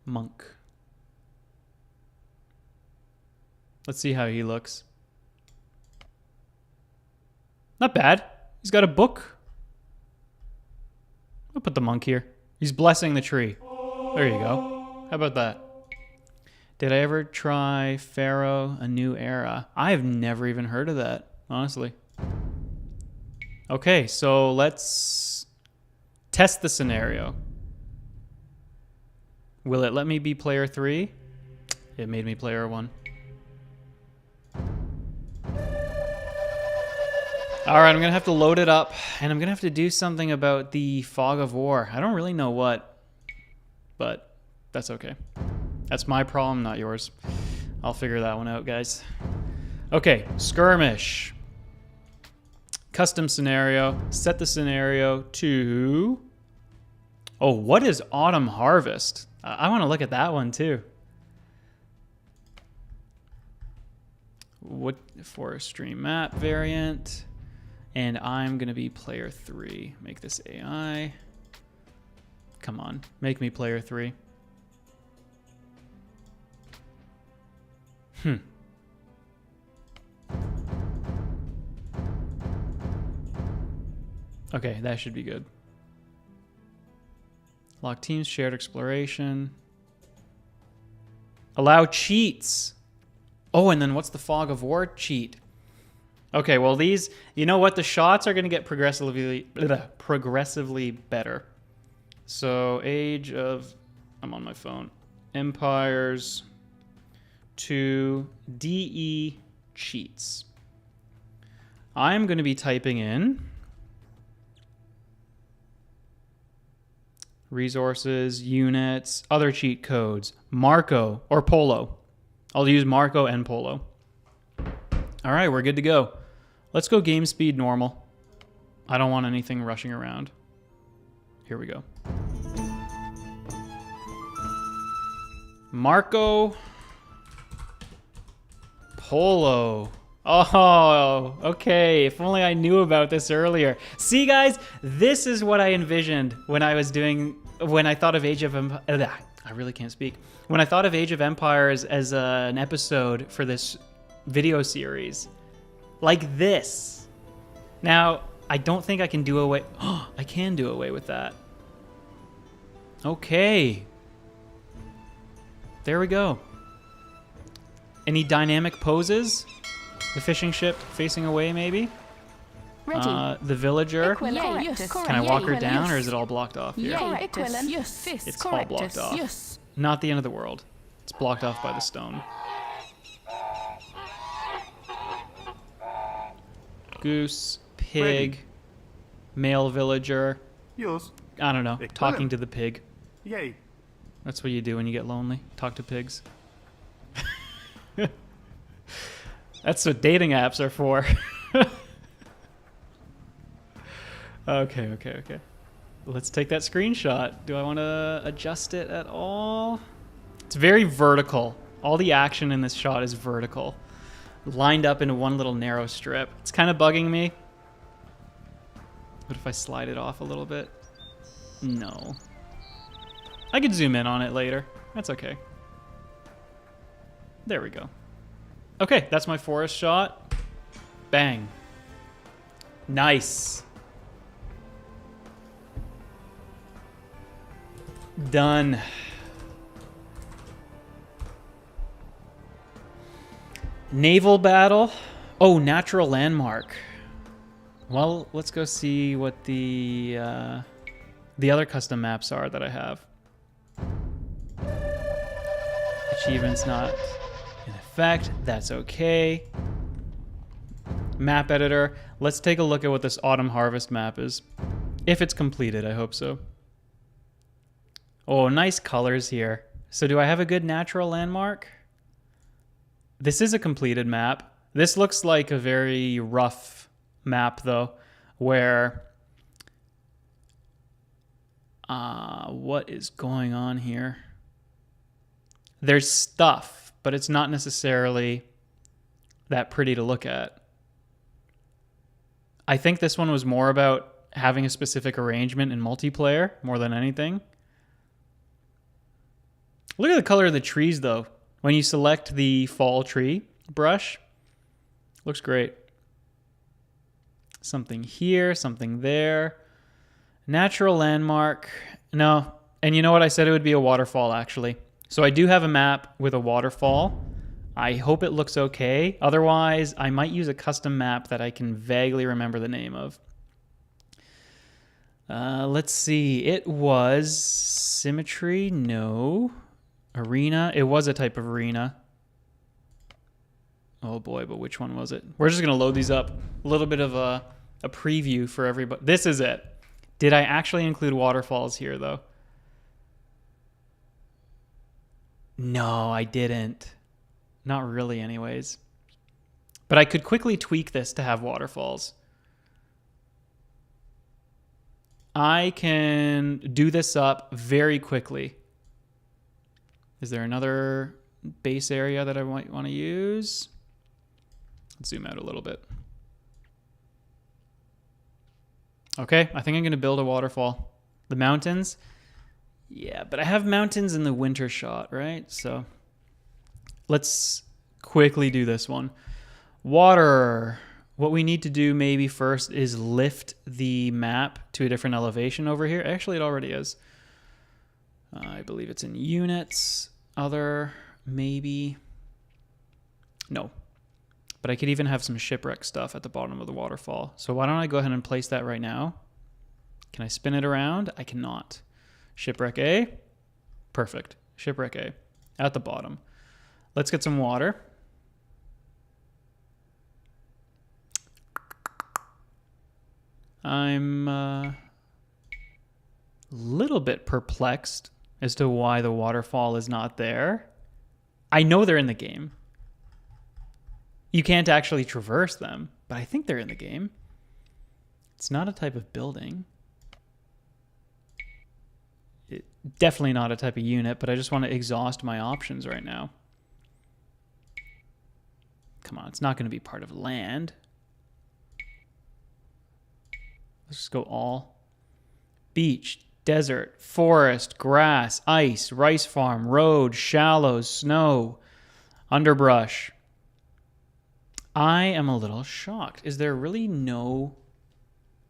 Monk. Let's see how he looks. Not bad. He's got a book. I'll put the monk here. He's blessing the tree. There you go. How about that? Did I ever try Pharaoh, A New Era? I have never even heard of that, honestly. Okay, so let's test the scenario. Will it let me be player 3? It made me player 1. All right, I'm going to have to load it up, and I'm going to have to do something about the fog of war. I don't really know what, but that's okay. That's my problem, not yours. I'll figure that one out, guys. Okay, skirmish. Custom scenario. Set the scenario to... Oh, what is autumn harvest? I want to look at that one, too. What for stream map variant? And I'm going to be player 3. Make this AI. Come on. Make me player 3. Okay, that should be good. Lock teams, shared exploration. Allow cheats. Oh, and then what's the fog of war cheat? Okay, well these, you know what? The shots are going to get progressively better. So Age of, I'm on my phone. Empires to DE cheats. I'm going to be typing in resources, units, other cheat codes, Marco or Polo. I'll use Marco and Polo. All right, we're good to go. Let's go game speed normal. I don't want anything rushing around. Here we go. Marco. Polo. Oh, okay. If only I knew about this earlier. See, guys, this is what I envisioned when I was doing, when I thought of Age of Empires. I really can't speak. When I thought of Age of Empires as an episode for this video series. Like this. Now, I don't think I can do away. Oh, I can do away with that. Okay. There we go. Any dynamic poses? The fishing ship facing away, maybe? Ready. The villager. Yes. Can I walk her down, or is it all blocked off here? Yes. It's all blocked off. Yes. Not the end of the world. It's blocked off by the stone. Goose, pig, male villager. Yes. I don't know. Talking to the pig. Yay. That's what you do when you get lonely. Talk to pigs. That's what dating apps are for. Okay. Let's take that screenshot. Do I want to adjust it at all? It's very vertical. All the action in this shot is vertical. Lined up into one little narrow strip. It's kind of bugging me. What if I slide it off a little bit? No. I could zoom in on it later. That's okay. There we go. Okay, that's my forest shot. Bang. Nice. Done. Naval battle. Oh, natural landmark. Well, let's go see what the other custom maps are that I have. Achievements not in effect. That's okay. Map editor. Let's take a look at what this autumn harvest map is. If it's completed, I hope so. Oh, nice colors here. So do I have a good natural landmark? This is a completed map. This looks like a very rough map, though, where... what is going on here? There's stuff, but it's not necessarily that pretty to look at. I think this one was more about having a specific arrangement in multiplayer more than anything. Look at the color of the trees, though. When you select the fall tree brush, looks great. Something here, something there. Natural landmark. No. And you know what? I said it would be a waterfall, actually. So I do have a map with a waterfall. I hope it looks okay. Otherwise, I might use a custom map that I can vaguely remember the name of. Let's see. It was symmetry. No. Arena. It was a type of arena. Oh boy, but which one was it? We're just going to load these up. A little bit of a preview for everybody. This is it. Did I actually include waterfalls here, though? No, I didn't. Not really, anyways. But I could quickly tweak this to have waterfalls. I can do this up very quickly. Is there another base area that I might want to use? Let's zoom out a little bit. Okay, I think I'm going to build a waterfall. The mountains? Yeah, but I have mountains in the winter shot, right? So let's quickly do this one. Water. What we need to do maybe first is lift the map to a different elevation over here. Actually, it already is. I believe it's in units. Other, maybe. No. But I could even have some shipwreck stuff at the bottom of the waterfall. So why don't I go ahead and place that right now? Can I spin it around? I cannot. Shipwreck A. Perfect. Shipwreck A. At the bottom. Let's get some water. I'm a little bit perplexed as to why the waterfall is not there. I know they're in the game. You can't actually traverse them, but I think they're in the game. It's not a type of building. Definitely not a type of unit, but I just want to exhaust my options right now. Come on, it's not going to be part of land. Let's just go all. Beach, desert, forest, grass, ice, rice farm, road, shallows, snow, underbrush. I am a little shocked. Is there really no...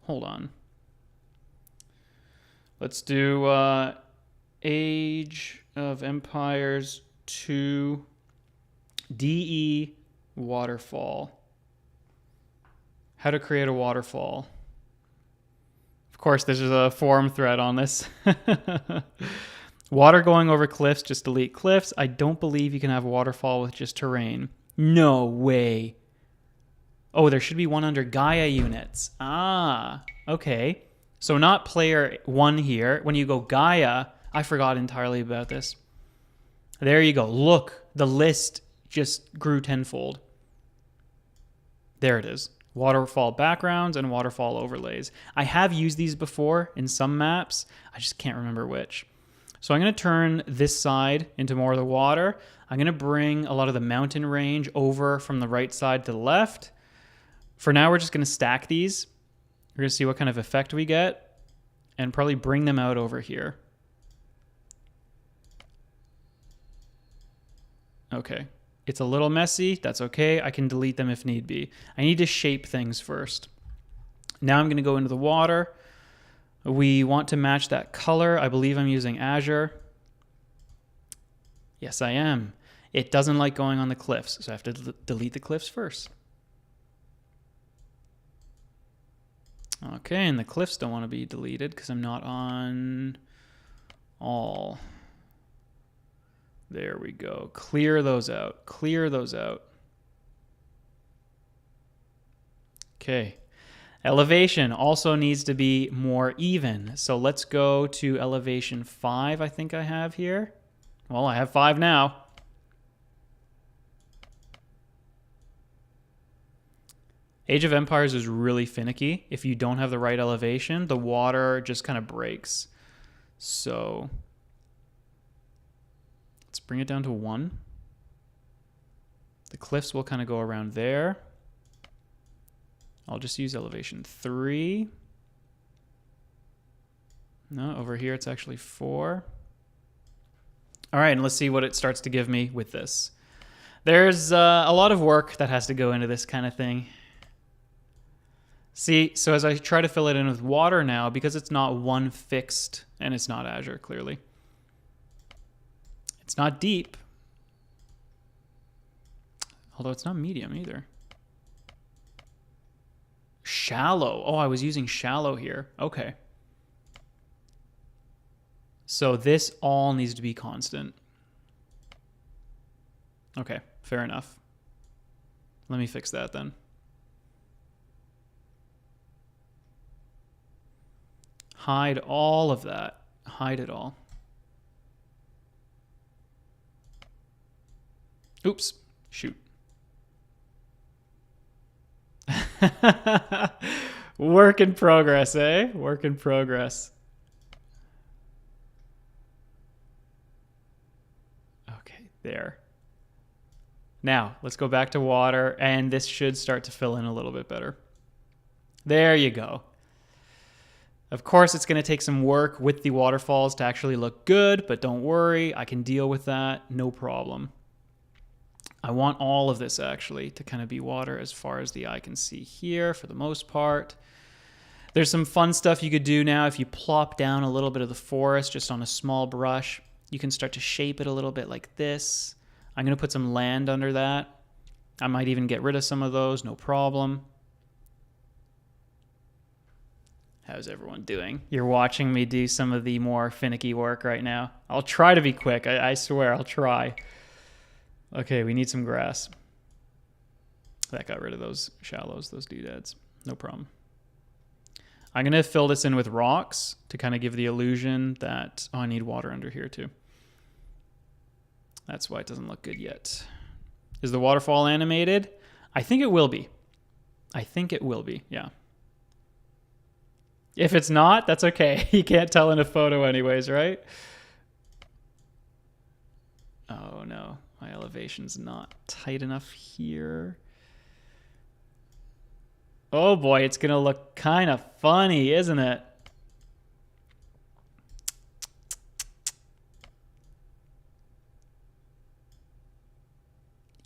Hold on. Let's do Age of Empires 2 DE waterfall. How to create a waterfall. Of course, there's a forum thread on this. Water going over cliffs, just delete cliffs. I don't believe you can have a waterfall with just terrain. No way. Oh, there should be one under Gaia units. Ah, okay. So not player 1 here. When you go Gaia, I forgot entirely about this. There you go. Look, the list just grew tenfold. There it is. Waterfall backgrounds and waterfall overlays. I have used these before in some maps. I just can't remember which. So I'm going to turn this side into more of the water. I'm going to bring a lot of the mountain range over from the right side to the left. For now, we're just going to stack these. We're going to see what kind of effect we get and probably bring them out over here. Okay. It's a little messy. That's okay. I can delete them if need be. I need to shape things first. Now I'm going to go into the water. We want to match that color. I believe I'm using Azure. Yes, I am. It doesn't like going on the cliffs, so I have to delete the cliffs first. Okay, and the cliffs don't want to be deleted because I'm not on all. There we go. Clear those out. Clear those out. Okay. Elevation also needs to be more even. So let's go to elevation 5, I think I have here. Well, I have 5 now. Age of Empires is really finicky. If you don't have the right elevation, the water just kind of breaks. So let's bring it down to 1. The cliffs will kind of go around there. I'll just use elevation 3. No, over here it's actually 4. All right, and let's see what it starts to give me with this. There's a lot of work that has to go into this kind of thing. See, so as I try to fill it in with water now, because it's not one fixed, and it's not Azure, clearly. It's not deep. Although it's not medium either. Shallow. Oh, I was using shallow here. Okay. So this all needs to be constant. Okay, fair enough. Let me fix that then. Hide all of that. Hide it all. Oops. Shoot. Work in progress, eh? Work in progress. Okay, there. Now, let's go back to water, and this should start to fill in a little bit better. There you go. Of course, it's going to take some work with the waterfalls to actually look good, but don't worry, I can deal with that, no problem. I want all of this actually to kind of be water as far as the eye can see here for the most part. There's some fun stuff you could do now if you plop down a little bit of the forest just on a small brush. You can start to shape it a little bit like this. I'm going to put some land under that. I might even get rid of some of those, no problem. How's everyone doing? You're watching me do some of the more finicky work right now. I'll try to be quick. I swear, I'll try. Okay, we need some grass. That got rid of those shallows, those doodads. No problem. I'm going to fill this in with rocks to kind of give the illusion that, oh, I need water under here too. That's why it doesn't look good yet. Is the waterfall animated? I think it will be. I think it will be, yeah. If it's not, that's okay. You can't tell in a photo anyways, right? Oh no, my elevation's not tight enough here. Oh boy, it's gonna look kind of funny, isn't it?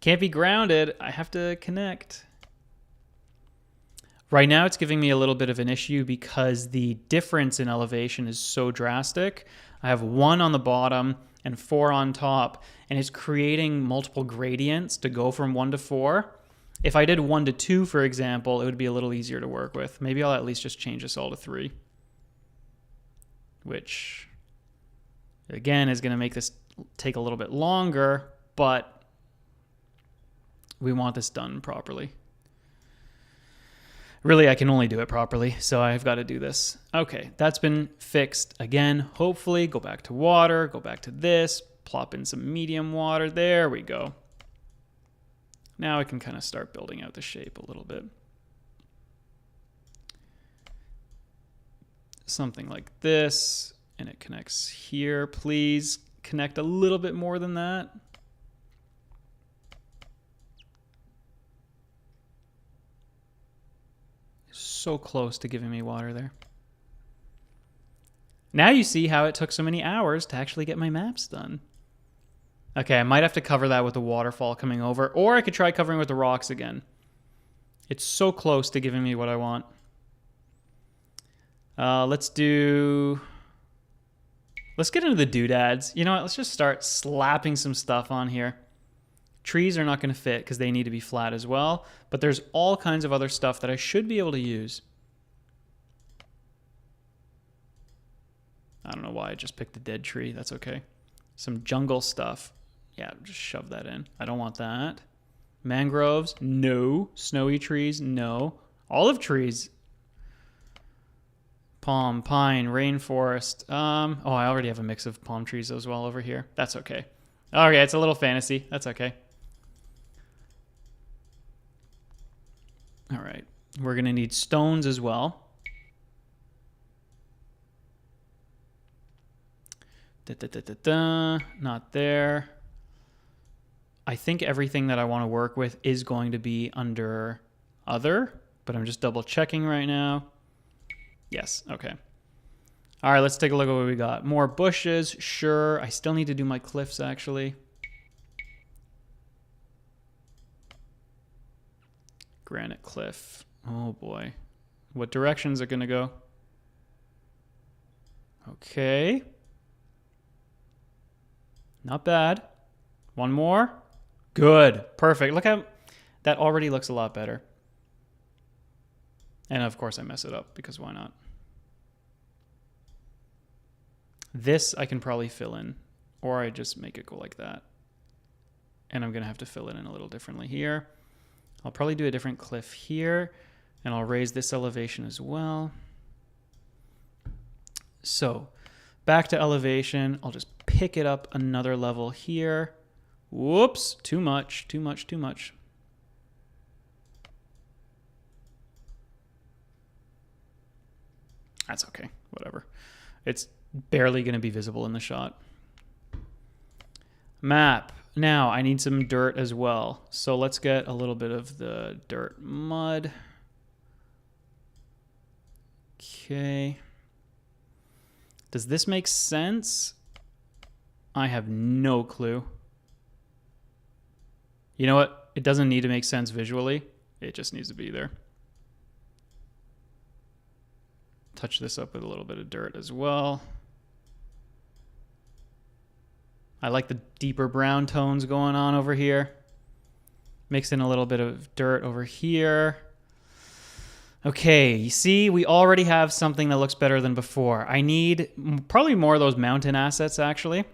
Can't be grounded. I have to connect. Right now it's giving me a little bit of an issue because the difference in elevation is so drastic. I have 1 on the bottom and 4 on top, and it's creating multiple gradients to go from 1 to 4. If I did 1 to 2, for example, it would be a little easier to work with. Maybe I'll at least just change this all to 3. Which, again, is going to make this take a little bit longer, but we want this done properly. Really, I can only do it properly, so I've got to do this. Okay, that's been fixed. Again, hopefully, go back to water, go back to this, plop in some medium water. There we go. Now I can kind of start building out the shape a little bit. Something like this, and it connects here. Please connect a little bit more than that. So close to giving me water there. Now you see how it took so many hours to actually get my maps done. Okay, I might have to cover that with a waterfall coming over, or I could try covering with the rocks again. It's so close to giving me what I want. Let's get into the doodads. You know what? Let's just start slapping some stuff on here. Trees are not going to fit because they need to be flat as well, but there's all kinds of other stuff that I should be able to use. I don't know why I just picked a dead tree. That's okay. Some jungle stuff. Yeah, just shove that in. I don't want that. Mangroves, no. Snowy trees, no. Olive trees. palm, pine, rainforest. Oh, I already have a mix of palm trees as well over here. That's okay. Okay, it's a little fantasy. That's okay. All right. We're going to need stones as well. Not there. I think everything that I want to work with is going to be under other, but I'm just double checking right now. Yes, okay. All right, let's take a look at what we got. More bushes, sure. I still need to do my cliffs, actually. Granite cliff. Oh, boy. What directions are going to go? Okay. Not bad. One more. Good. Perfect. Look how that already looks a lot better. And of course I mess it up because why not? This I can probably fill in, or I just make it go like that. And I'm going to have to fill it in a little differently here. I'll probably do a different cliff here, and I'll raise this elevation as well. So back to elevation. I'll just pick it up another level here. Whoops, too much, too much, too much. That's okay, whatever. It's barely going to be visible in the shot. Map. Now, I need some dirt as well. So let's get a little bit of the dirt mud. Okay. Does this make sense? I have no clue. You know what? It doesn't need to make sense visually. It just needs to be there. Touch this up with a little bit of dirt as well. I like the deeper brown tones going on over here. Mix in a little bit of dirt over here. Okay, you see, we already have something that looks better than before. I need probably more of those mountain assets, actually.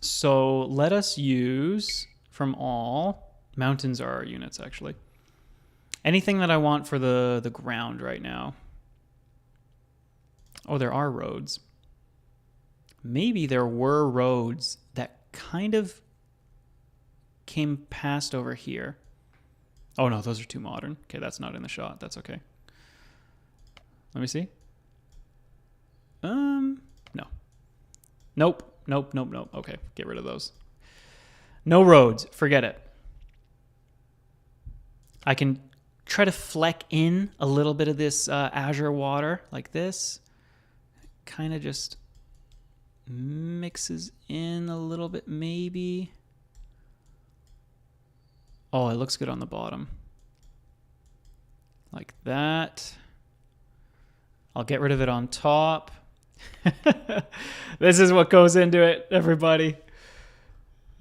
So let us use from all. Mountains are our units, actually. Anything that I want for the ground right now. Oh, there are roads. Maybe there were roads that kind of came past over here. Oh, no, those are too modern. Okay, that's not in the shot. That's okay. Let me see. No. Nope. Nope, nope, nope. Okay, get rid of those. No roads. Forget it. I can try to fleck in a little bit of this azure water like this. Kind of just mixes in a little bit, maybe. Oh, it looks good on the bottom. Like that. I'll get rid of it on top. This is what goes into it, everybody.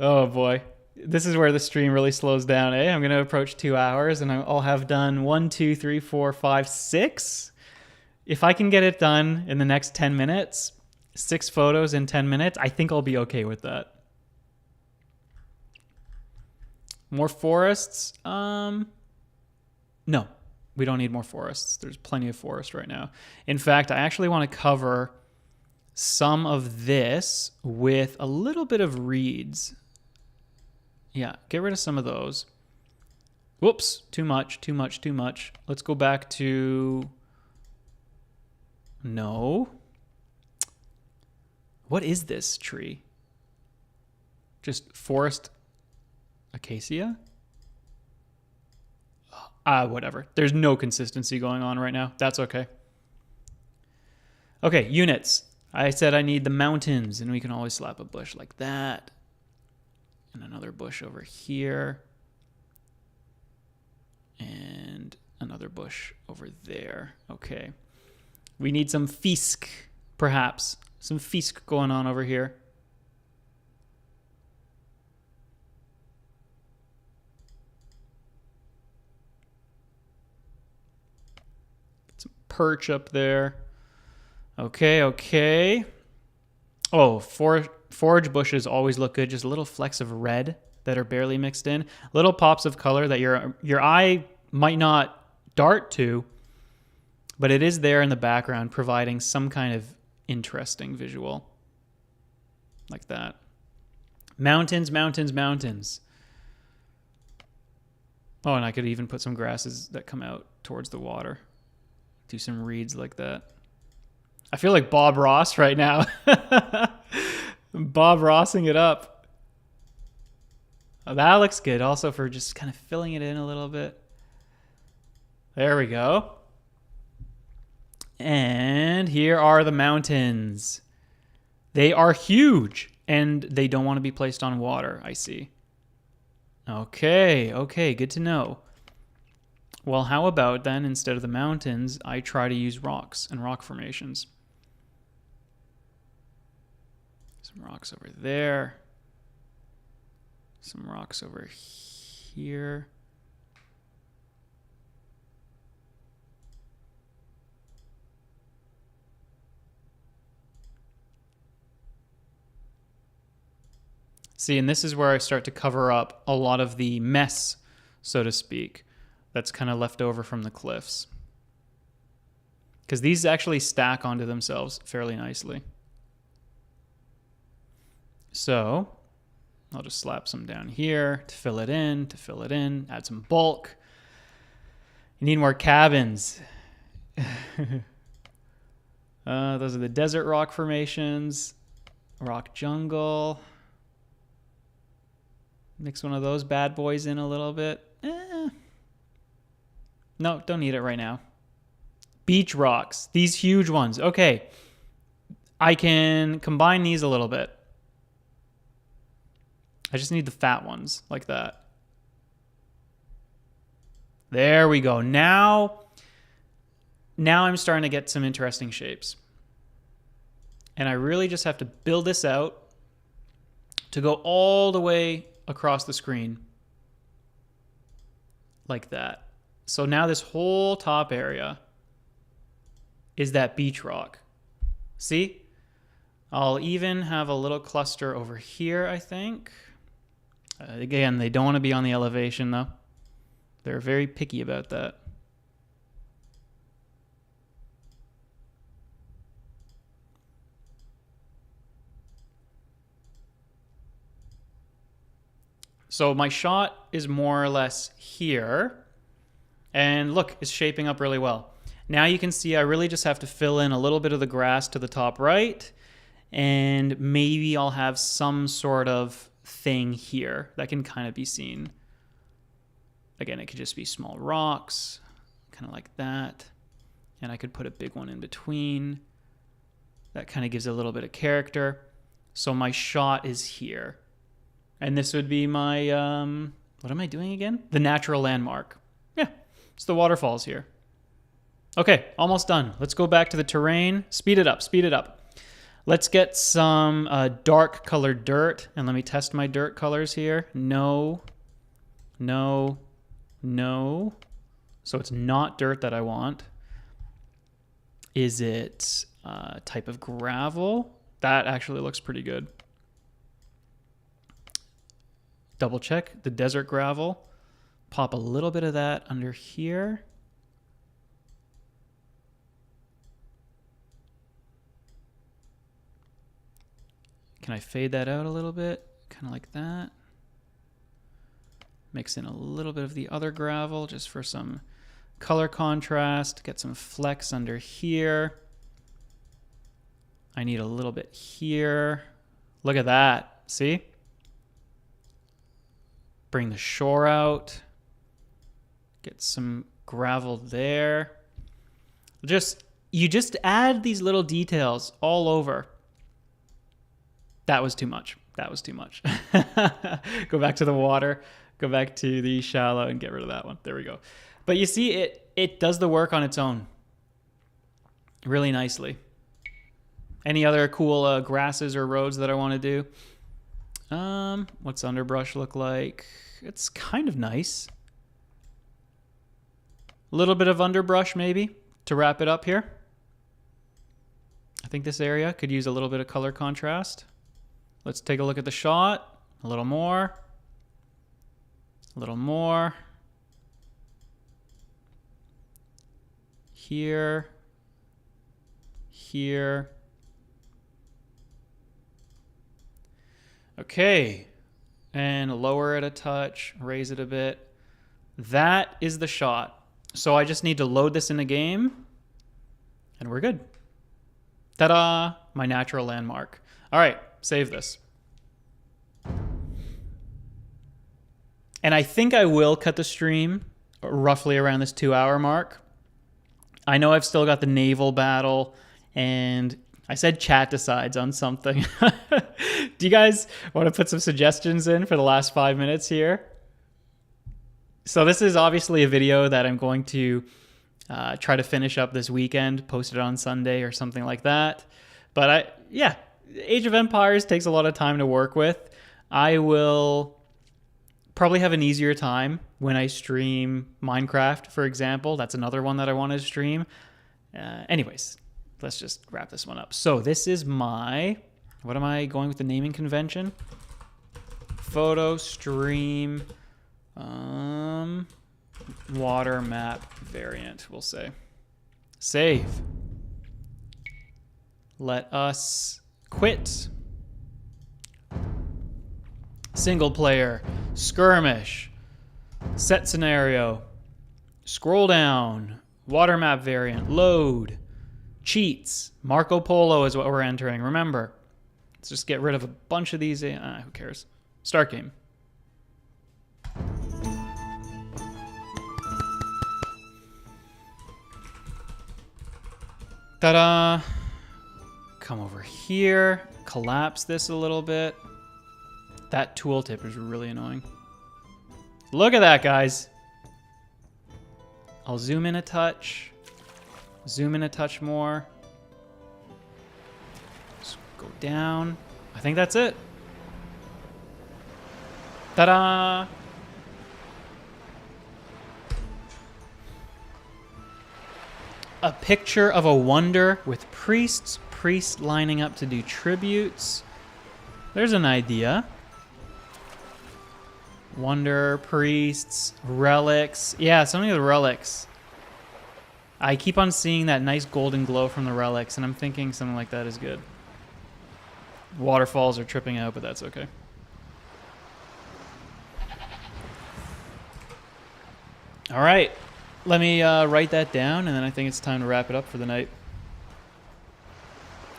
Oh boy. This is where the stream really slows down, eh? I'm going to approach 2 hours and I'll have done 1, 2, 3, 4, 5, 6. If I can get it done in the next 10 minutes, 6 photos in 10 minutes, I think I'll be okay with that. More forests? No, we don't need more forests. There's plenty of forest right now. In fact, I actually want to cover some of this with a little bit of reeds. Yeah, get rid of some of those. Whoops, too much, too much, too much. Let's go back to... No. What is this tree? Just forest acacia? Whatever. There's no consistency going on right now. That's okay. Okay, units. I said I need the mountains, and we can always slap a bush like that. And another bush over here. And another bush over there. Okay. We need some fisk, perhaps. Some fisk going on over here. Some perch up there. Okay, okay. Oh, forage bushes always look good. Just little flecks of red that are barely mixed in. Little pops of color that your eye might not dart to, But it is there in the background, providing some kind of interesting visual. Like that. Mountains, mountains, mountains. Oh, and I could even put some grasses that come out towards the water. Do some reeds like that. I feel like Bob Ross right now. Bob Rossing it up. Oh, that looks good. Also for just kind of filling it in a little bit. There we go. And here are the mountains. They are huge, and they don't want to be placed on water, I see. Okay, good to know. Well, how about then, instead of the mountains, I try to use rocks and rock formations. Some rocks over there. Some rocks over here. See, and this is where I start to cover up a lot of the mess, so to speak, that's kind of left over from the cliffs. Because these actually stack onto themselves fairly nicely. So I'll just slap some down here to fill it in, add some bulk. You need more cabins. Those are the desert rock formations, rock jungle. Mix one of those bad boys in a little bit. No, don't need it right now. Beach rocks. These huge ones. Okay. I can combine these a little bit. I just need the fat ones like that. There we go. Now I'm starting to get some interesting shapes. And I really just have to build this out to go all the way across the screen like that. So now this whole top area is that beach rock. See? I'll even have a little cluster over here, I think. Again, they don't want to be on the elevation though. They're very picky about that. So my shot is more or less here. And look, it's shaping up really well. Now you can see I really just have to fill in a little bit of the grass to the top right. And maybe I'll have some sort of thing here that can kind of be seen. Again, it could just be small rocks, kind of like that. And I could put a big one in between. That kind of gives a little bit of character. So my shot is here. And this would be my, what am I doing again? The natural landmark. Yeah, it's the waterfalls here. Okay, almost done. Let's go back to the terrain. Speed it up, speed it up. Let's get some dark colored dirt. And let me test my dirt colors here. No, no, no. So it's not dirt that I want. Is it type of gravel? That actually looks pretty good. Double check the desert gravel. Pop a little bit of that under here. Can I fade that out a little bit? Kind of like that. Mix in a little bit of the other gravel just for some color contrast. Get some flecks under here. I need a little bit here. Look at that. See? Bring the shore out. Get some gravel there. You just add these little details all over. That was too much. That was too much. Go back to the water. Go back to the shallow and get rid of that one. There we go. But you see, it does the work on its own really nicely. Any other cool grasses or roads that I want to do? What's underbrush look like? It's kind of nice. A little bit of underbrush maybe to wrap it up here. I think this area could use a little bit of color contrast. Let's take a look at the shot. A little more. A little more. here, here. Okay, and lower it a touch, raise it a bit. That is the shot. So I just need to load this in the game, and we're good. Ta-da! My natural landmark. All right, save this. And I think I will cut the stream roughly around this 2-hour mark. I know I've still got the naval battle, and I said chat decides on something. Do you guys want to put some suggestions in for the last 5 minutes here? So this is obviously a video that I'm going to try to finish up this weekend, post it on Sunday or something like that. But Age of Empires takes a lot of time to work with. I will probably have an easier time when I stream Minecraft, for example. That's another one that I wanted to stream. Anyways, let's just wrap this one up. So this is my, what am I going with the naming convention? Photo stream water map variant, we'll say. Save. Let us quit. Single player, skirmish, set scenario, scroll down, water map variant, load, cheats, Marco Polo is what we're entering. Remember, let's just get rid of a bunch of these. Who cares? Start game. Ta-da! Come over here, collapse this a little bit. That tooltip is really annoying. Look at that, guys. I'll zoom in a touch. Zoom in a touch more. Just go down. I think that's it. Ta-da! A picture of a wonder with priests lining up to do tributes. There's an idea. Wonder, priests, relics. Yeah, some of the relics. I keep on seeing that nice golden glow from the relics, and I'm thinking something like that is good. Waterfalls are tripping out, but that's okay. All right. Let me write that down, and then I think it's time to wrap it up for the night.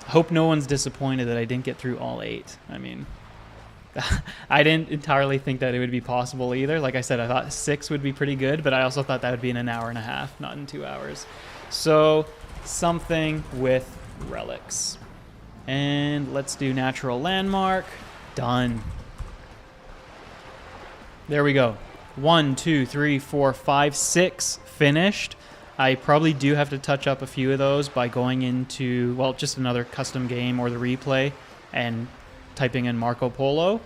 Hope no one's disappointed that I didn't get through all 8. I mean, I didn't entirely think that it would be possible either. Like I said, I thought 6 would be pretty good, but I also thought that would be in an hour and a half, not in 2 hours. So something with relics. And let's do natural landmark. Done. There we go. 1, 2, 3, 4, 5, 6 finished. I probably do have to touch up a few of those by going into, well, just another custom game or the replay and typing in Marco Polo.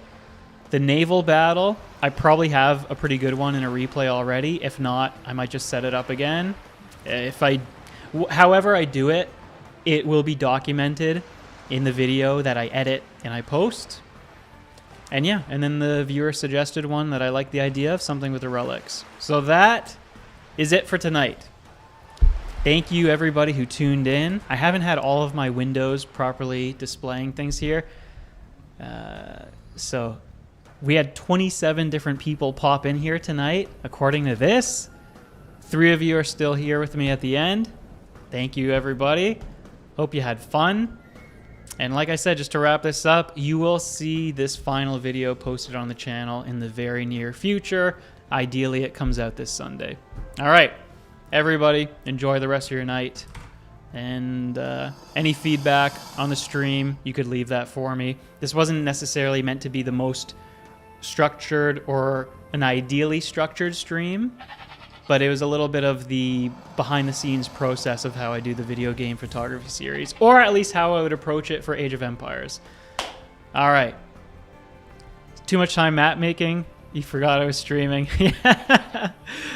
The naval battle, I probably have a pretty good one in a replay already. If not, I might just set it up again. However I do it, it will be documented in the video that I edit and I post. And yeah, and then the viewer suggested one that I like the idea of, something with the relics. So that is it for tonight. Thank you everybody who tuned in. I haven't had all of my windows properly displaying things here. So we had 27 different people pop in here tonight. According to this, 3 of you are still here with me at the end. Thank you everybody. Hope you had fun. And like I said, just to wrap this up, you will see this final video posted on the channel in the very near future. Ideally, it comes out this Sunday. All right, everybody, enjoy the rest of your night. And any feedback on the stream, you could leave that for me. This wasn't necessarily meant to be the most structured or an ideally structured stream, but it was a little bit of the behind-the-scenes process of how I do the video game photography series, or at least how I would approach it for Age of Empires. All right. Too much time map making. You forgot I was streaming. I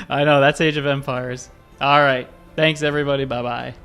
know, that's Age of Empires. All right. Thanks, everybody. Bye-bye.